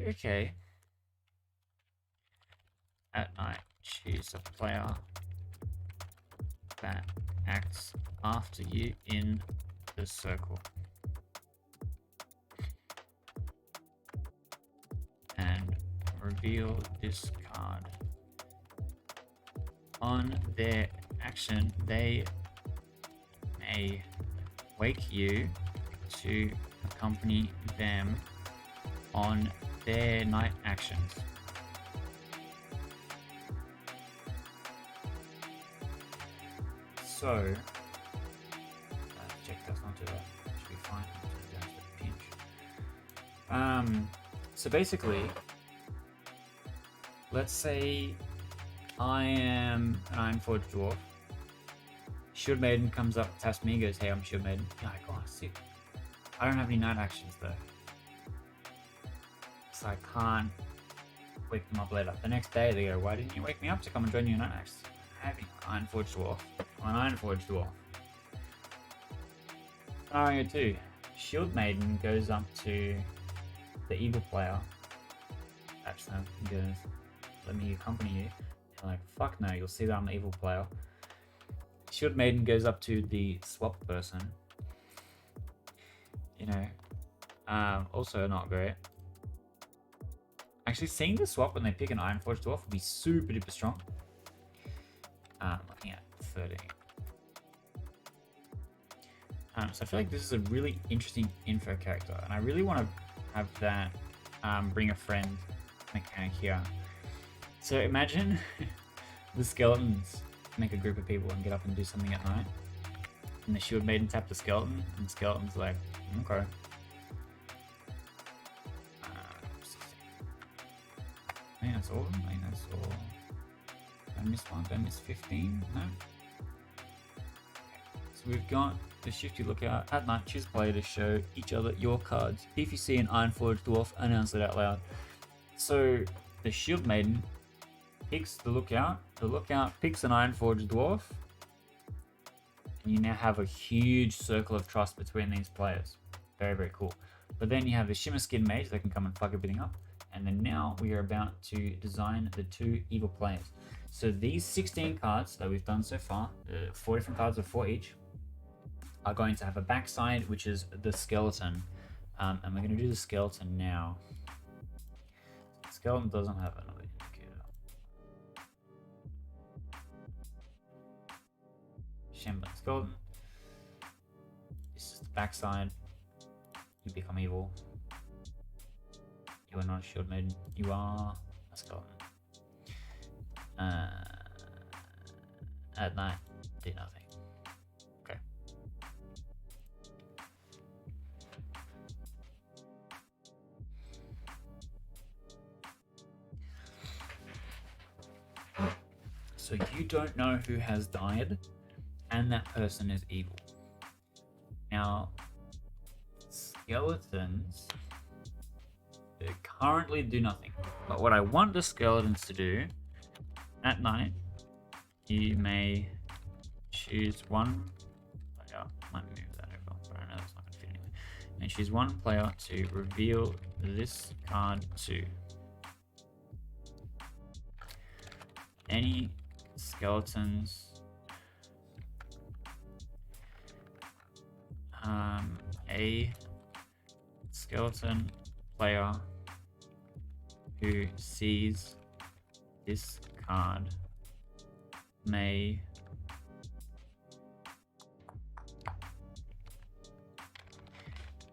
Okay. At night, choose a player that acts after you in the circle. And reveal this card. On their action, they may wake you to accompany them on their night actions. So, check does not do that. Should be fine. Pinch. So basically, let's say I am an Ironforged Dwarf. Shield Maiden comes up, taps me, goes, hey, I'm Shield Maiden. Yeah, I go, sick. I don't have any night actions though. So I can't wake them up later. The next day they go, why didn't you wake me up to come and join you in night actions? Having an Ironforged Dwarf. I'm an Ironforged Dwarf. Scenario 2. Shield Maiden goes up to the evil player. Taps them and goes, let me accompany you. They're like, fuck no, you'll see that I'm an evil player. Shield Maiden goes up to the swap person. You know, also not great. Actually, seeing the swap when they pick an Ironforged Dwarf would be super duper strong. Looking at 13. So I feel like this is a really interesting info character, and I really want to have that bring a friend mechanic here. So imagine the skeletons make a group of people and get up and do something at night, and the Shield Maiden tap the skeleton, and the skeleton's like, okay. I think that's all. I missed one. Did I miss 15? No. So we've got the Shifty Lookout. At night, choose a player to show each other your cards. If you see an Ironforged Dwarf, announce it out loud. So the Shield Maiden picks the Lookout. The Lookout picks an Ironforged Dwarf. And you now have a huge circle of trust between these players. Very, very cool. But then you have the Shimmer Skin Mage that can come and fuck everything up. And then now we are about to design the 2 evil players. So these 16 cards that we've done so far, 4 different cards of 4 each, are going to have a backside, which is the skeleton. And we're going to do the skeleton now. The skeleton doesn't have another indicator. Shimmer skeleton. This is the backside. You become evil. You are not a Shield Maiden. You are a skeleton. At night, do nothing. Okay. So you don't know who has died, and that person is evil. Now, skeletons currently do nothing. But what I want the skeletons to do at night, you may choose one player. Might move that over, but I know that's not going to fit anyway. And choose one player to reveal this card to any skeletons. A skeleton player who sees this card may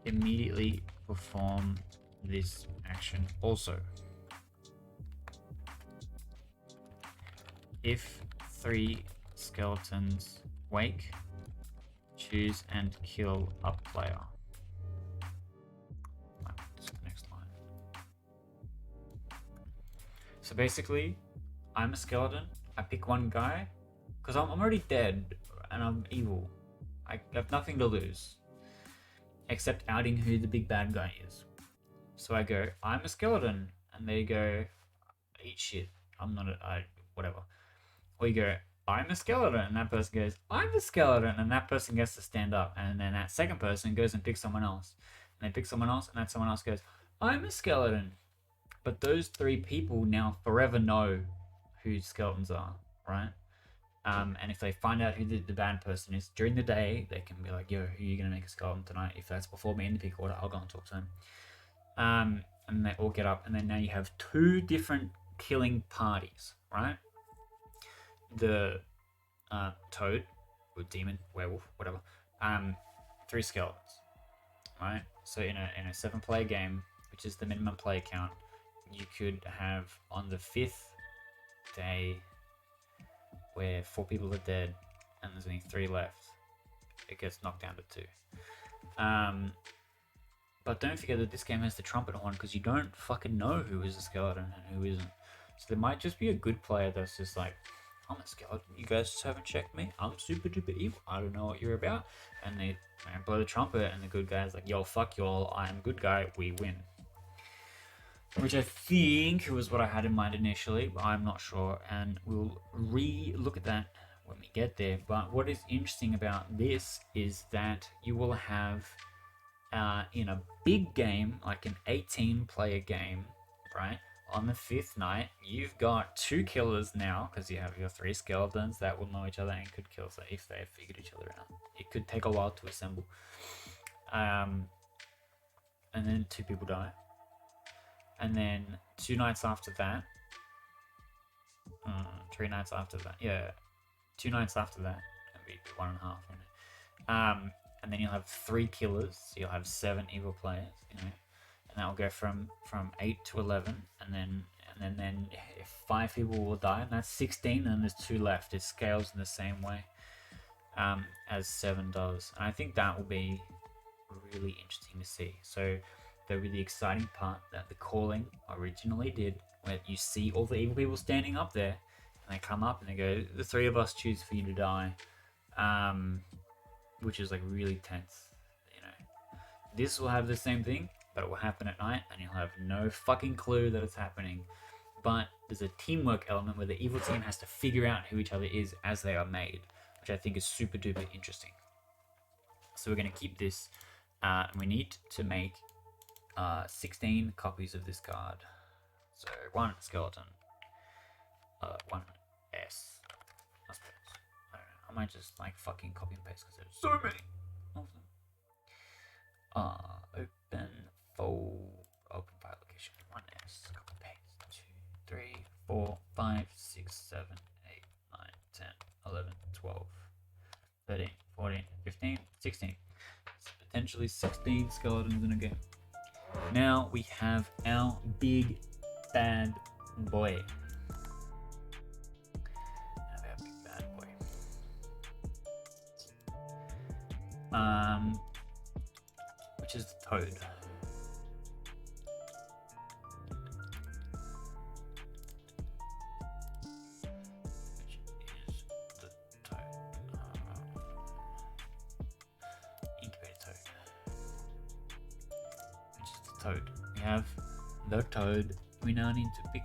immediately perform this action also. If 3 skeletons wake, choose and kill a player. Next line. So basically, I'm a skeleton. I pick one guy because I'm already dead and I'm evil. I have nothing to lose except outing who the big bad guy is. So I go, I'm a skeleton, and they go, eat shit. I'm not whatever. Or you go, I'm a skeleton, and that person goes, I'm a skeleton, and that person gets to stand up, and then that second person goes and picks someone else, and they pick someone else, and that someone else goes, I'm a skeleton. But those 3 people now forever know who skeletons are, right? And if they find out who the bad person is during the day, they can be like, yo, who are you going to make a skeleton tonight? If that's before me in the pick order, I'll go and talk to them. And they all get up, and then now you have 2 different killing parties, right? The toad, or demon, werewolf, whatever, 3 skeletons, right? So in a 7-player game, which is the minimum player count, you could have on the 5th day where 4 people are dead and there's only 3 left, it gets knocked down to 2. But don't forget that this game has the trumpet horn because you don't fucking know who is a skeleton and who isn't. So there might just be a good player that's just like, I'm a skeleton, you guys just haven't checked me, I'm super duper evil, I don't know what you're about. And they blow the trumpet and the good guy's like, yo, fuck you all, I'm a good guy, we win. Which I think was what I had in mind initially, but I'm not sure, and we'll re-look at that when we get there. But what is interesting about this is that you will have, in a big game, like an 18-player game, right? On the 5th night, you've got 2 killers now, because you have your 3 skeletons that will know each other and could kill if they have figured each other out. It could take a while to assemble. And then 2 people die. And then 2 nights after that, 3 nights after that, yeah, 2 nights after that, that'd be 1.5, and then you'll have 3 killers, so you'll have 7 evil players, and that will go from 8 to 11, and then 5 people will die, and that's 16, and there's 2 left. It scales in the same way as 7 does, and I think that will be really interesting to see. So the really exciting part that the calling originally did, where you see all the evil people standing up there, and they come up and they go, the 3 of us choose for you to die, which is like really tense. This will have the same thing, but it will happen at night, and you'll have no fucking clue that it's happening. But there's a teamwork element where the evil team has to figure out who each other is as they are made, which I think is super duper interesting. So we're going to keep this, and we need to make 16 copies of this card. So 1 skeleton, 1 S. I suppose. I don't know. I might just like fucking copy and paste because there's so many of them. Open, fold, open file location, 1S, copy paste, 2, 3, 4, 5, 6, 7, 8, 9, 10, 11, 12, 13, 14, 15, 16. It's potentially 16 skeletons in a game. Now we have our big bad boy. Which is the toad. Incubator toad. Which is the toad. We have the toad. We now need to pick.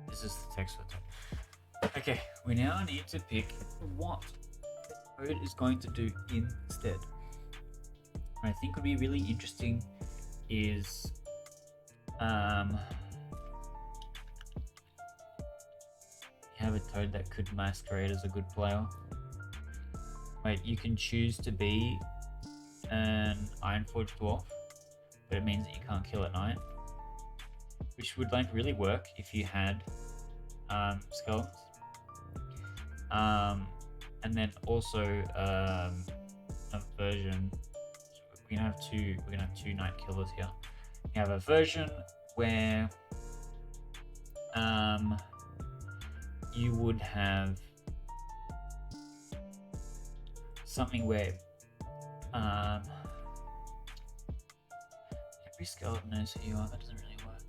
This is the text for the toad. Okay, we now need to pick what the toad is going to do instead. What I think would be really interesting is you have a toad that could masquerade as a good player. Wait, you can choose to be an Ironforged dwarf, but it means that you can't kill at night, which would like really work if you had skeletons. And then also a version. So we're gonna have two night killers here. We have a version where you would have something where every skeleton knows who you are. That doesn't really work.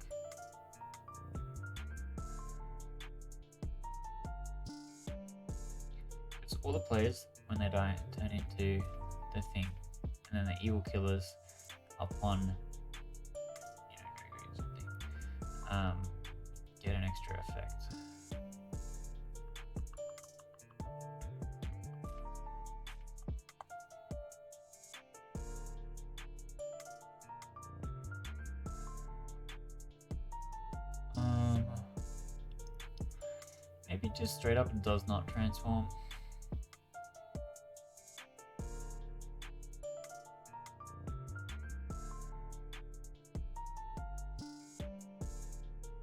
It's all the players when they die turn into the thing, and then the evil killers upon triggering something get an extra effect. Maybe just straight up does not transform.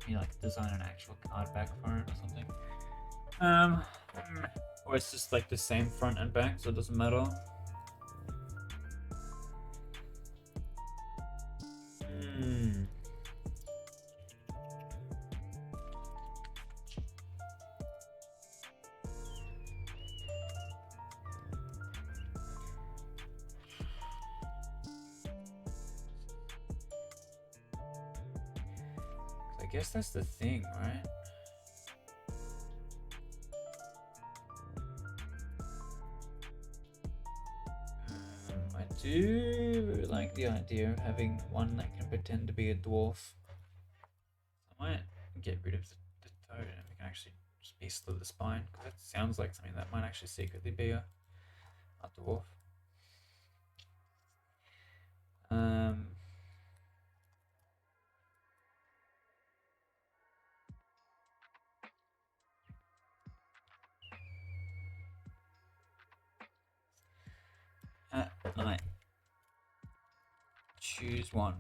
You like design an actual card back for it or something. Or it's just like the same front and back, so it doesn't matter. I guess that's the thing, right? I do like the idea of having one that can pretend to be a dwarf. I might get rid of the toad and we can actually just be split the spine, because that sounds like something that might actually secretly be a dwarf. I choose one.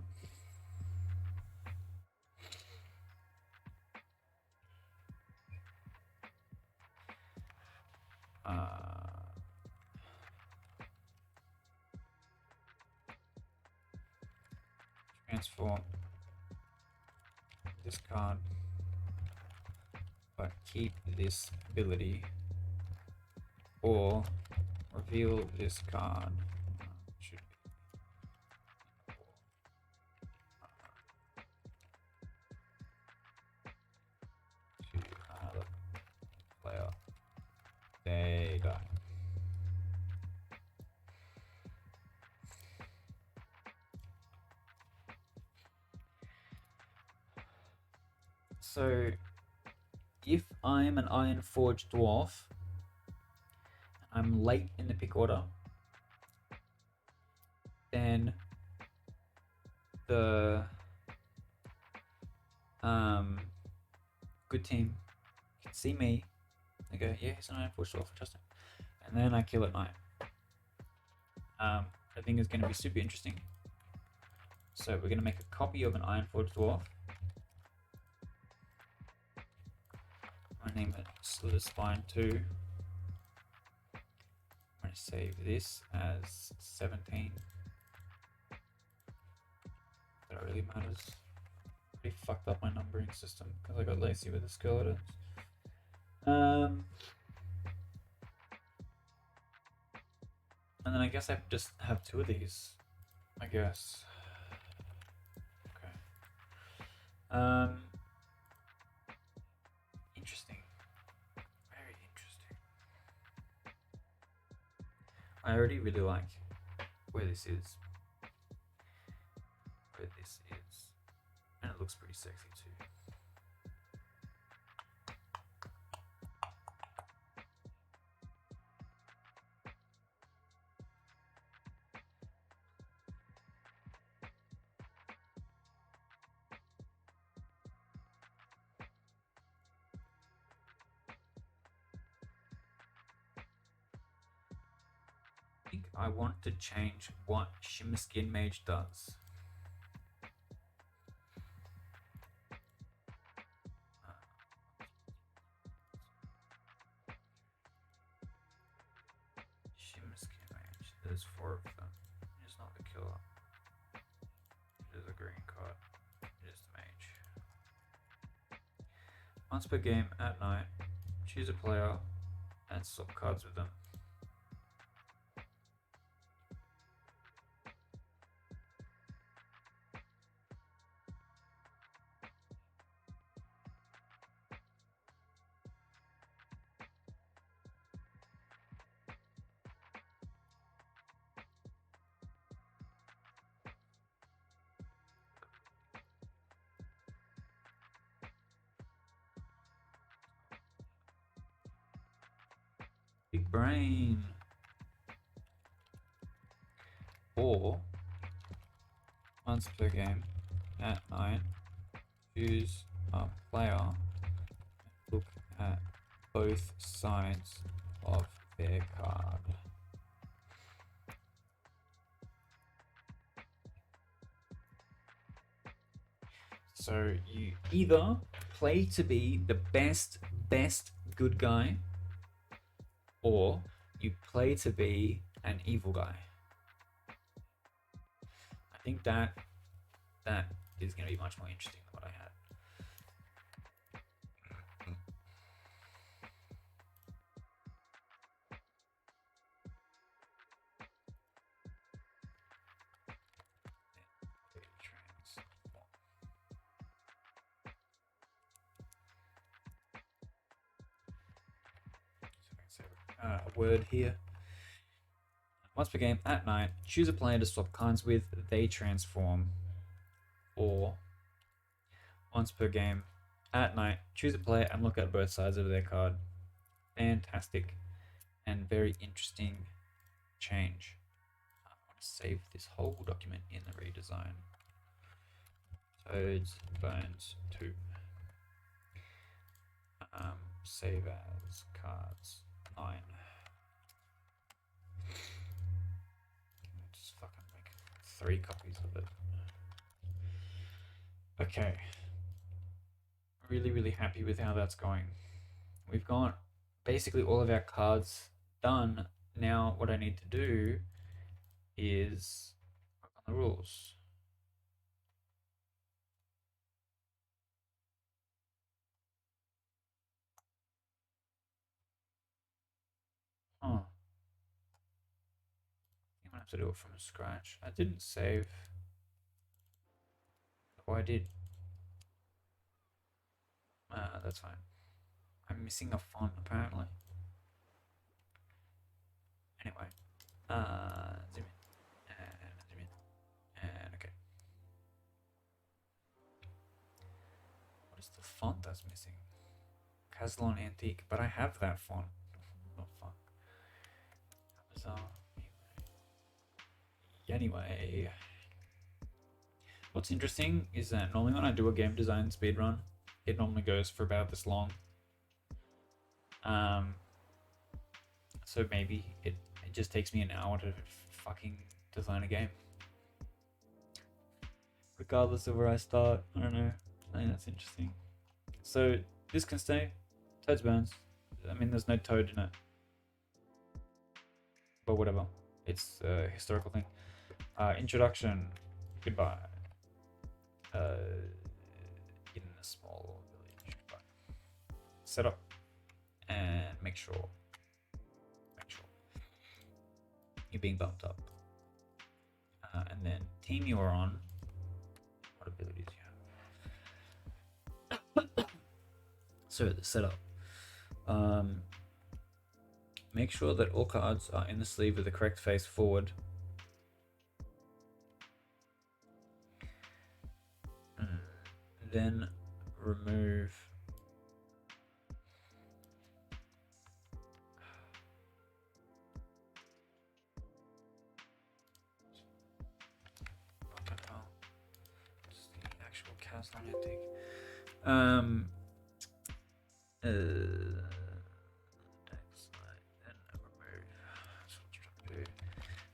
Transform this card, but keep this ability, or reveal this card. Should be to another player. There you go. So if I'm an Iron Forged dwarf, I'm late in the pick order, then the good team can see me and go, yeah, he's an Iron Forged dwarf, trust him. And then I kill at night. I think it's going to be super interesting. So we're going to make a copy of an Iron Forged dwarf. I name it Slither Spine 2. I'm going to save this as 17. That really matters. Pretty fucked up my numbering system because I got lazy with the skeletons. And then I guess I just have 2 of these. I guess. Okay. Interesting. Very interesting. I already really like where this is. And it looks pretty sexy too. I think I want to change what Shimmer Skin Mage does. Shimmer Skin Mage. There's 4 of them. It's not the killer. It is a green card. It is the mage. Once per game at night, choose a player and swap cards with them. Big brain. Or once per game at night, choose a player, look at both sides of their card. So you either play to be the best good guy, or you play to be an evil guy. I think that is going to be much more interesting than what I had. A word here. Once per game at night, choose a player to swap cards with, they transform. Or once per game at night, choose a player and look at both sides of their card. Fantastic and very interesting change. I want to save this whole document in the redesign. Toads, Bones 2. Save as cards 9. Just fucking make 3 copies of it. Okay. Really happy with how that's going. We've got basically all of our cards done. Now what I need to do is work on the rules. Oh. I'm gonna have to do it from scratch. I didn't save. Oh, I did. That's fine. I'm missing a font apparently. Anyway, zoom in, and okay. What is the font? that's missing. Caslon Antique, but I have that font. Oh fuck. Bizarre. Anyway, what's interesting is that normally when I do a game design speedrun, it normally goes for about this long. So maybe it just takes me an hour to fucking design a game. Regardless of where I start, I don't know. I think that's interesting. So this can stay. Toad's Burns. I mean, there's no toad in it. But whatever. It's a historical thing. Introduction. Goodbye. In a small village. Goodbye. Set up. And make sure you're being bumped up. And then team you are on. What abilities you have? So the setup. Make sure that all cards are in the sleeve with the correct face forward. Then remove Antique.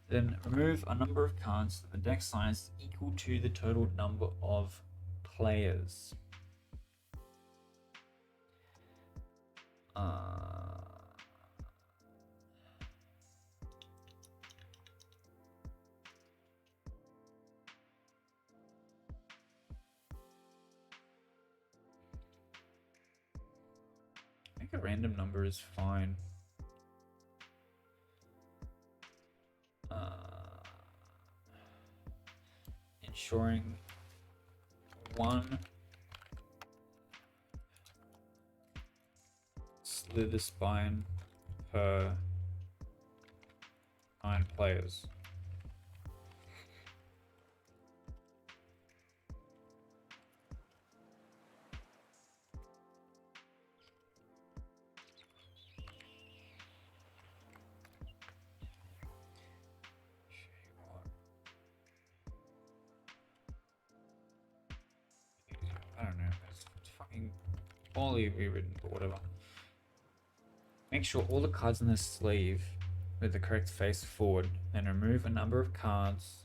Then remove a number of cards that the deck size equal to the total number of players. I think a random number is fine. Ensuring one slither spine per 9 players. I don't know. It's fucking poorly rewritten, but whatever. Make sure all the cards in the sleeve with the correct face forward, then remove a number of cards.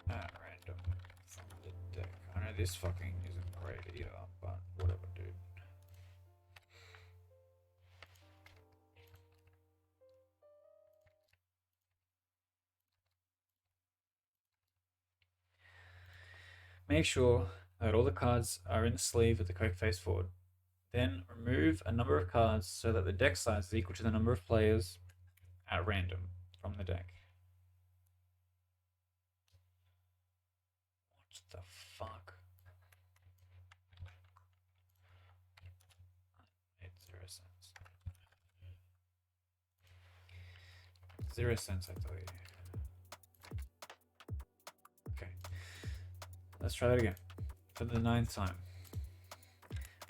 Random from the deck. I know this fucking isn't great either, but whatever, dude. Make sure that all the cards are in the sleeve with the correct face forward. Then remove a number of cards so that the deck size is equal to the number of players at random from the deck. What the fuck? It's 0 cents. 0 cents, I tell you. Okay. Let's try that again. For the 9th time.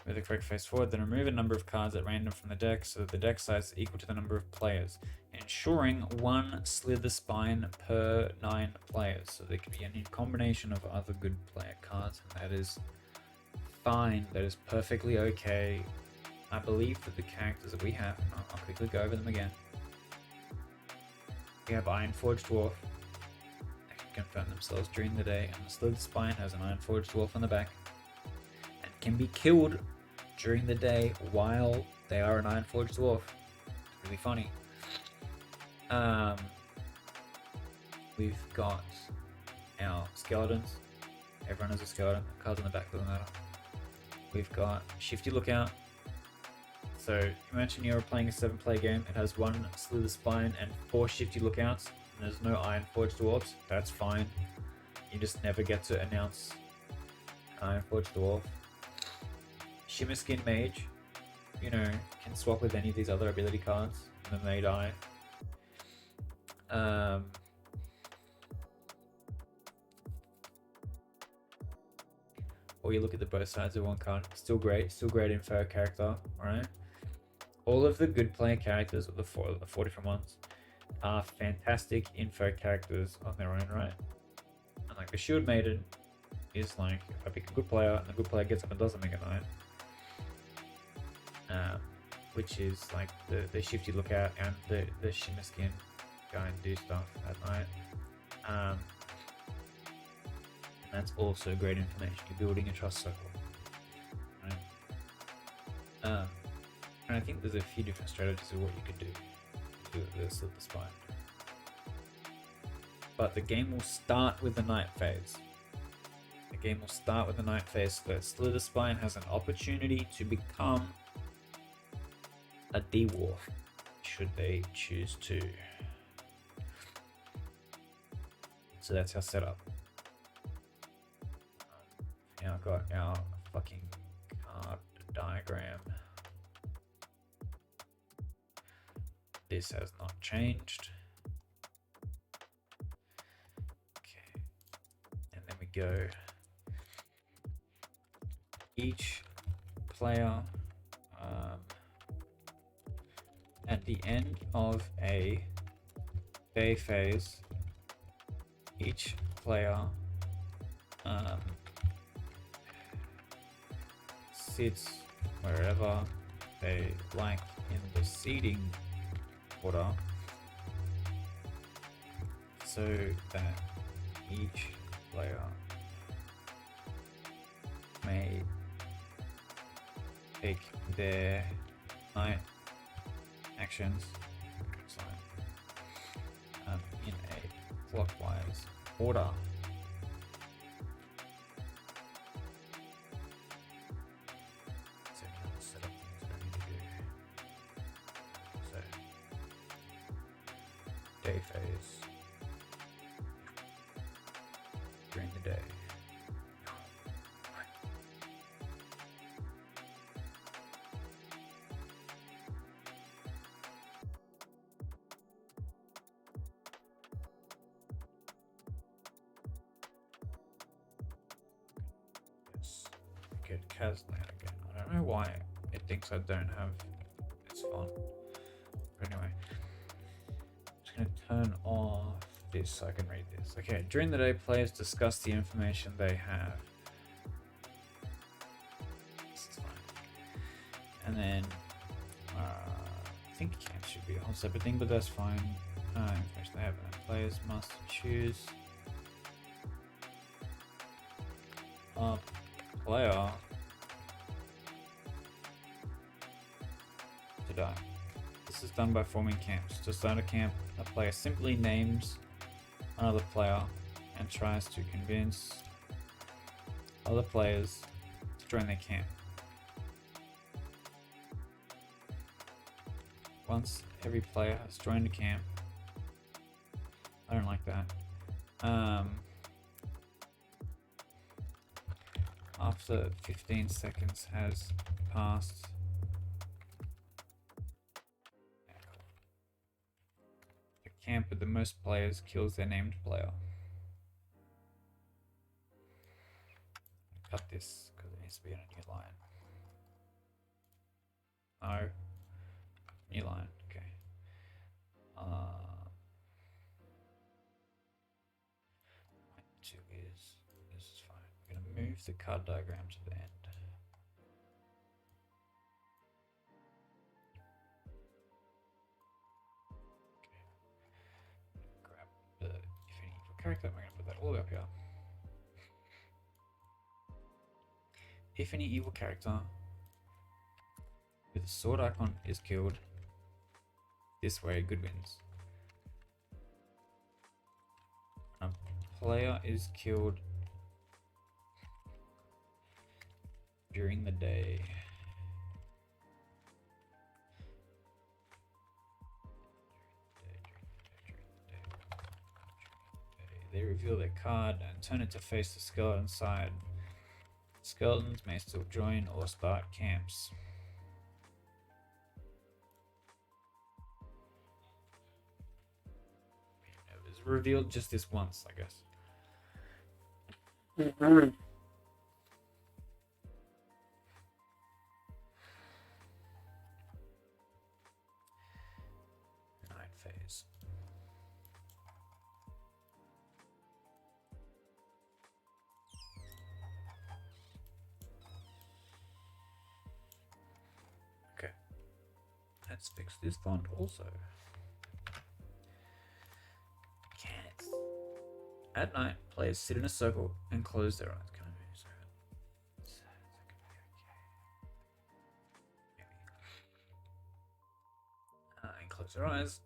With the correct face forward, then remove a number of cards at random from the deck so that the deck size is equal to the number of players, ensuring one slither spine per 9 players. So there can be any combination of other good player cards, and that is fine. That is perfectly okay. I believe that the characters that we have, I'll quickly go over them again. We have Ironforged Dwarf. They can confirm themselves during the day, and the slither spine has an Ironforged Dwarf on the back and can be killed during the day while they are an Ironforged Dwarf. It's really funny. We've got our skeletons. Everyone has a skeleton. Cards on the back doesn't matter. We've got Shifty Lookout. So imagine you're playing a 7-player game. It has 1 Slither Spine and 4 Shifty Lookouts. And there's no Ironforged Dwarfs. That's fine. You just never get to announce an Ironforged Dwarf. Shimmer Skin Mage, you know, can swap with any of these other ability cards, and then they die. Or you look at the both sides of one card. Still great info character, right? All of the good player characters, the four different ones, are fantastic info characters on their own right. And like the Shield Maiden is like, if I pick a good player and the good player gets up and does something at night, which is like the Shifty Lookout and the Shimmer Skin go and do stuff at night. And that's also great information. You're building a trust circle, right? And I think there's a few different strategies of what you could do to Slit the Spine. But the game will start with the night phase. The game will start with the night phase so that Slit the Spine has an opportunity to become a dwarf, should they choose to. So that's our setup. Now I've got our fucking card diagram. This has not changed. Okay. And then we go. Each player at the end of a day phase, each player sits wherever they like in the seating order, so that each player may take their night actions in a clockwise order. So now I'll set up things that I need to do. So day phase during the day. Get Kazlan again. I don't know why it thinks I don't have its font. But anyway, I'm just going to turn off this so I can read this. Okay, during the day, players discuss the information they have. This is fine. And then I think camp should be a whole separate thing, but that's fine. Information they have. Players must choose a player to die. This is done by forming camps. To start a camp, a player simply names another player and tries to convince other players to join their camp. Once every player has joined a camp, I don't like that. After 15 seconds has passed, the camp with the most players kills their named player. Cut this because it needs to be on a new line. No. New line, okay. Two is, this is fine. I'm going to move the card diagram to the end. Okay. Grab the if any evil character, I'm going to put that all the way up here. If any evil character with a sword icon is killed, this way good wins. A player is killed during the day. They reveal their card and turn it to face the skeleton side. Skeletons may still join or start camps. It was revealed just this once, I guess. Night phase. Okay. Let's fix this font also. Cats. At night, players sit in a circle and close their eyes. Can I move so and close their eyes.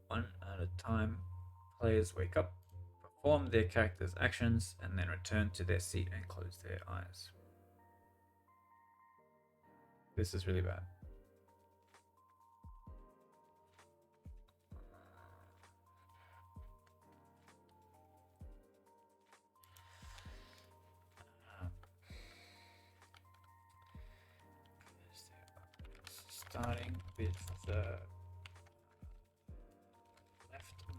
One at a time, players wake up, perform their character's actions, and then return to their seat and close their eyes. This is really bad. Starting with the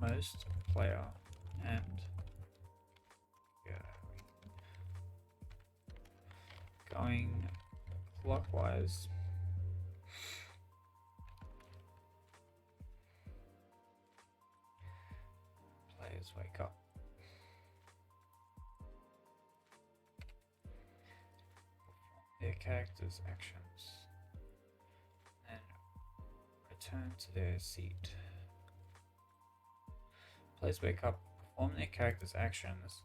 leftmost player and going clockwise. Players wake up. Their character's actions. Return to their seat. Players wake up, perform their character's actions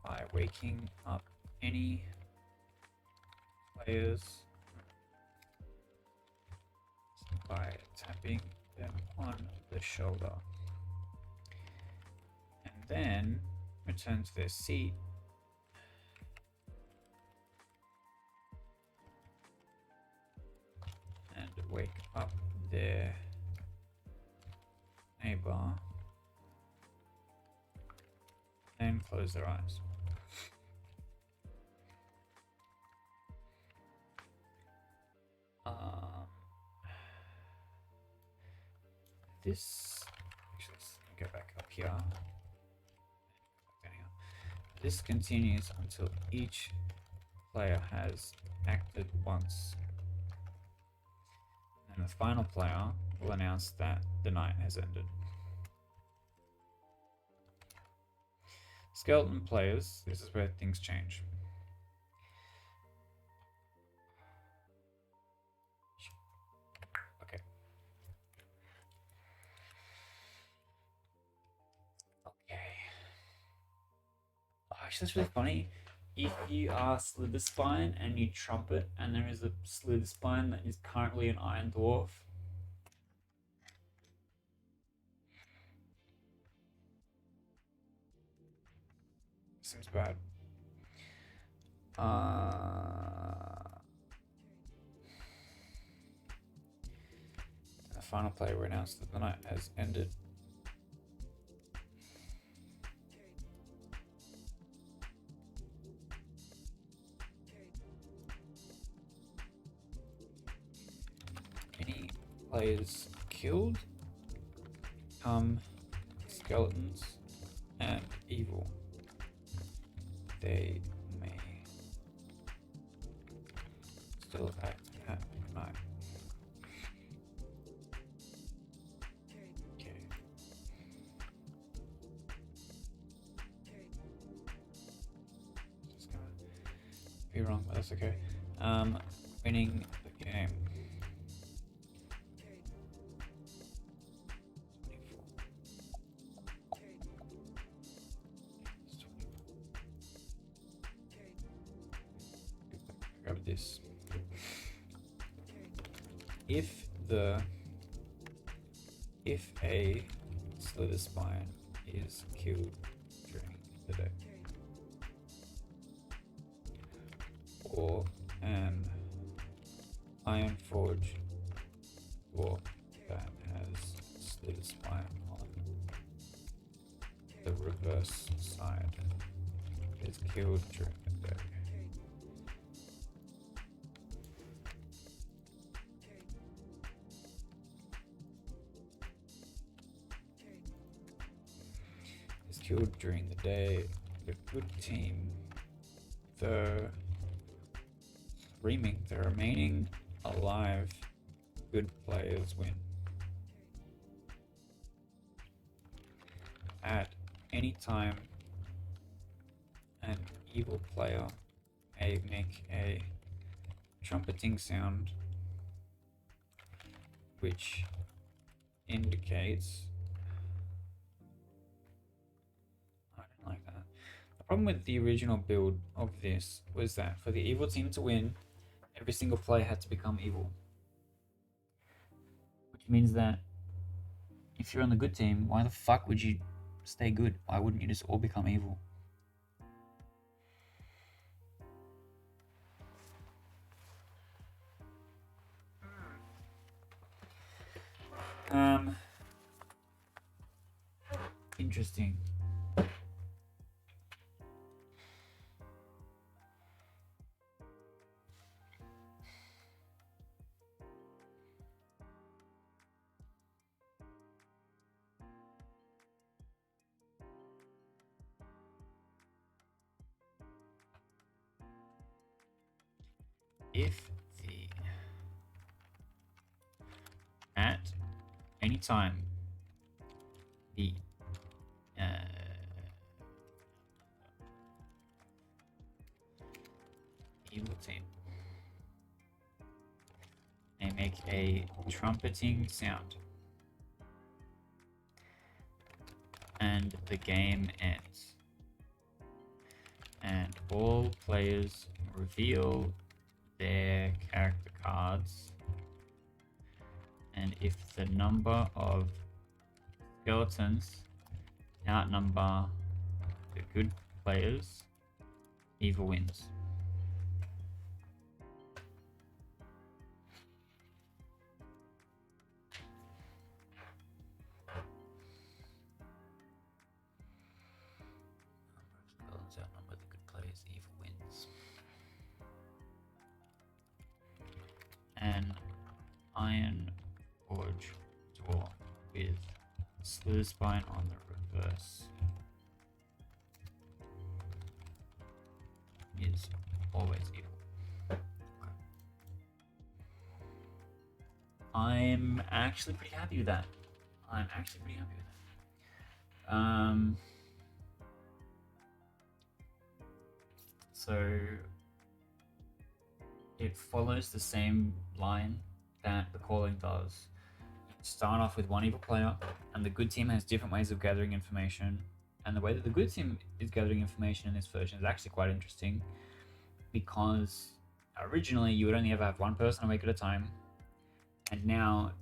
by waking up any players by tapping them on the shoulder. And then return to their seat and wake up their neighbor and close their eyes. This actually, let's go back up here. This continues until each player has acted once. And the final player will announce that the night has ended. Skeleton players, this is where things change. Okay. Okay. Oh, actually, that's really funny. If you are Slither Spine and you trumpet, and there is a Slither Spine that is currently an Iron Dwarf, seems bad. The final player will announce that the night has ended. Any players killed become skeletons and evil. They may still act at night. Okay. Just gonna be wrong, but that's okay. Winning the game. 24. Grab this. If a Slither Spine is killed during the day, or an Iron Forge dwarf that has Slither Spine on the reverse side is killed during the day, killed during the day, the good team, the remaining alive good players win. At any time, an evil player may make a trumpeting sound which indicates... I don't like that. The problem with the original build of this was that for the evil team to win, every single player had to become evil. Which means that if you're on the good team, why the fuck would you stay good? Why wouldn't you just all become evil? Interesting. If the at any time the evil team may make a trumpeting sound and the game ends, and all players reveal their character cards, and if the number of skeletons outnumber the good players, evil wins. Skeletons outnumber the good players, evil wins. An iron forge door with slither spine on the reverse is always evil. Okay. I'm actually pretty happy with that. So it follows the same line that the calling does. You start off with one evil player, and the good team has different ways of gathering information. And the way that the good team is gathering information in this version is actually quite interesting, because originally you would only ever have one person awake at a time, and now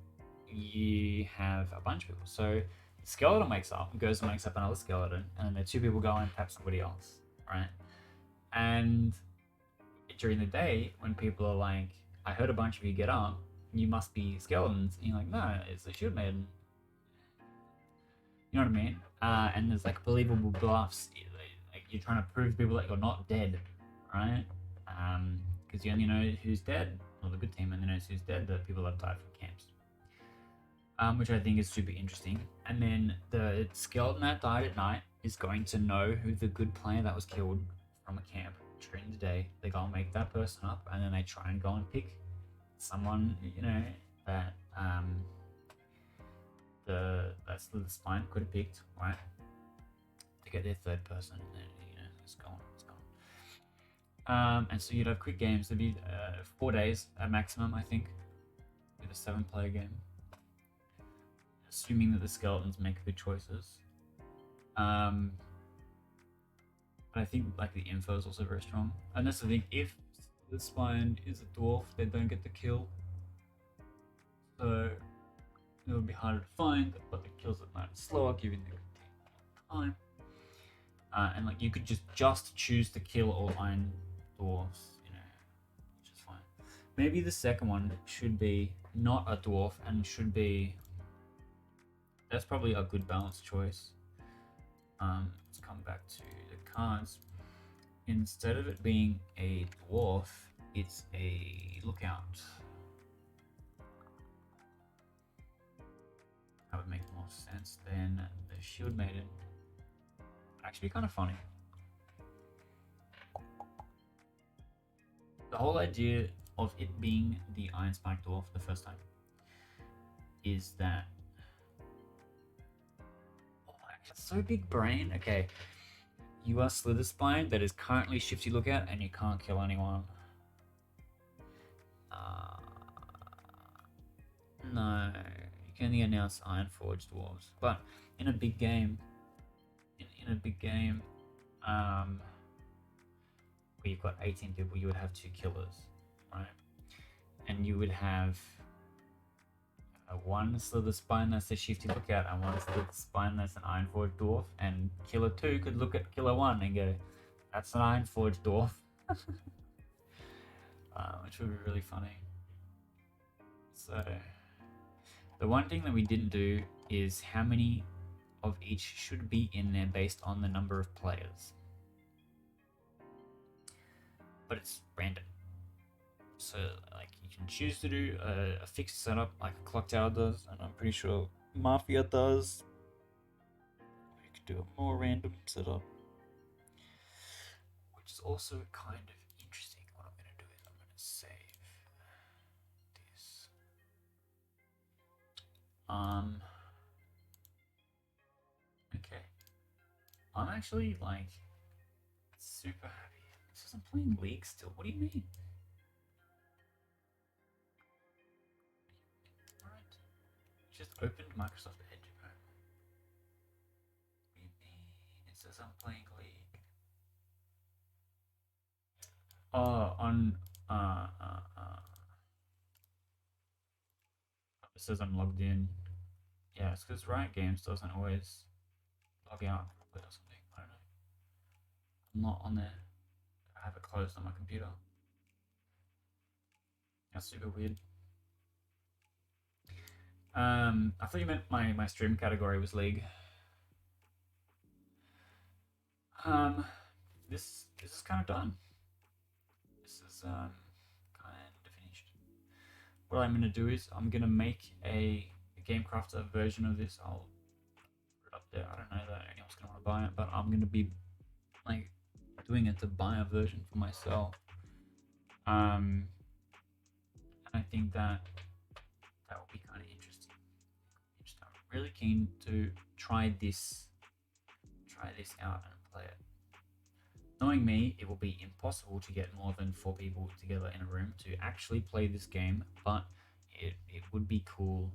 you have a bunch of people. So the skeleton goes and wakes up another skeleton, and then the two people go and tap somebody else, right? And during the day, when people are like, I heard a bunch of you get up, you must be skeletons, and you're like, no, it's the shield maiden. You know what I mean? And there's like believable bluffs. Like you're trying to prove to people that you're not dead, right? Because you only know who's dead, or the good team only knows who's dead, the people that have died from camps. Which I think is super interesting. And then the skeleton that died at night is going to know who the good player that was killed from a camp during the day. They go and make that person up, and then they try and go and pick someone, that that's the spine could have picked, right? To get their third person, and then it's gone. And so you'd have quick games. There'd be 4 days at maximum, I think, with a 7-player game, assuming that the skeletons make good choices. But I think like the info is also very strong. And that's the thing, if the spine is a dwarf, they don't get the kill, so it would be harder to find, but the kills at night are slower, giving the time. And like you could just choose to kill all iron dwarfs, which is fine. Maybe the second one should be not a dwarf and should be... That's probably a good balanced choice. Let's come back to the cards. Instead of it being a dwarf, it's a lookout. That would make more sense than the shield maiden. actually kind of funny. The whole idea of it being the Iron Spike Dwarf the first time is that it's so big brain. Okay, you are Slither Spine that is currently Shifty Lookout and you can't kill anyone. No, you can only announce Ironforged Dwarves, but in a big game, where you've got 18 people, you would have 2 killers, right? And you would have one Slither Spine that's a Shifty Lookout and one Slither Spine that's an Ironforged Dwarf, and Killer 2 could look at Killer 1 and go, that's an Ironforged Dwarf. Which would be really funny. So, the one thing that we didn't do is how many of each should be in there based on the number of players. But it's random. So, like, you can choose to do a fixed setup like a Clock Tower does, and I'm pretty sure Mafia does. You could do a more random setup, which is also kind of interesting. What I'm going to do is I'm going to save this. Okay. I'm actually, like, super happy. It says I'm playing League still. What do you mean? Alright. Just opened Microsoft Edge. What do you mean? It says I'm playing League. Oh, on it says I'm logged in. Yeah, it's because Riot Games doesn't always log out properly or something. I don't know. I'm not on there. I have it closed on my computer. That's super weird. I thought you meant my stream category was League. This is kind of done. This is kind of finished. What I'm gonna do is I'm gonna make a GameCrafter version of this. I'll put it up there. I don't know that anyone's gonna want to buy it, but I'm gonna be like doing it to buy a version for myself. And I think that will be kind of interesting. I'm really keen to try this out and play it. Knowing me, it will be impossible to get more than 4 people together in a room to actually play this game, but it would be cool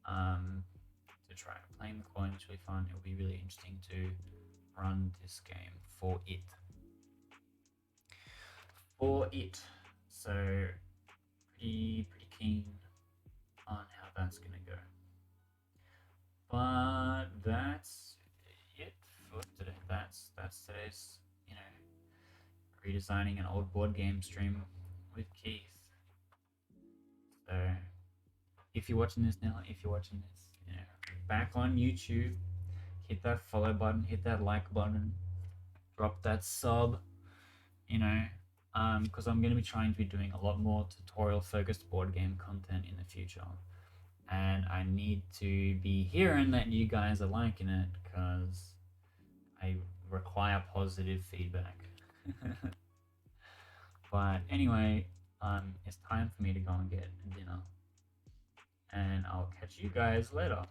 to try. Playing the coin is really fun. It will be really interesting to run this game for it. So pretty keen on how that's gonna go. But that's it for today. That's today's, redesigning an old board game stream with Keith. So if you're watching this now, back on YouTube, hit that follow button, hit that like button, drop that sub, because I'm going to be trying to be doing a lot more tutorial focused board game content in the future. And I need to be hearing that you guys are liking it, because I require positive feedback. But anyway, it's time for me to go and get dinner, and I'll catch you guys later.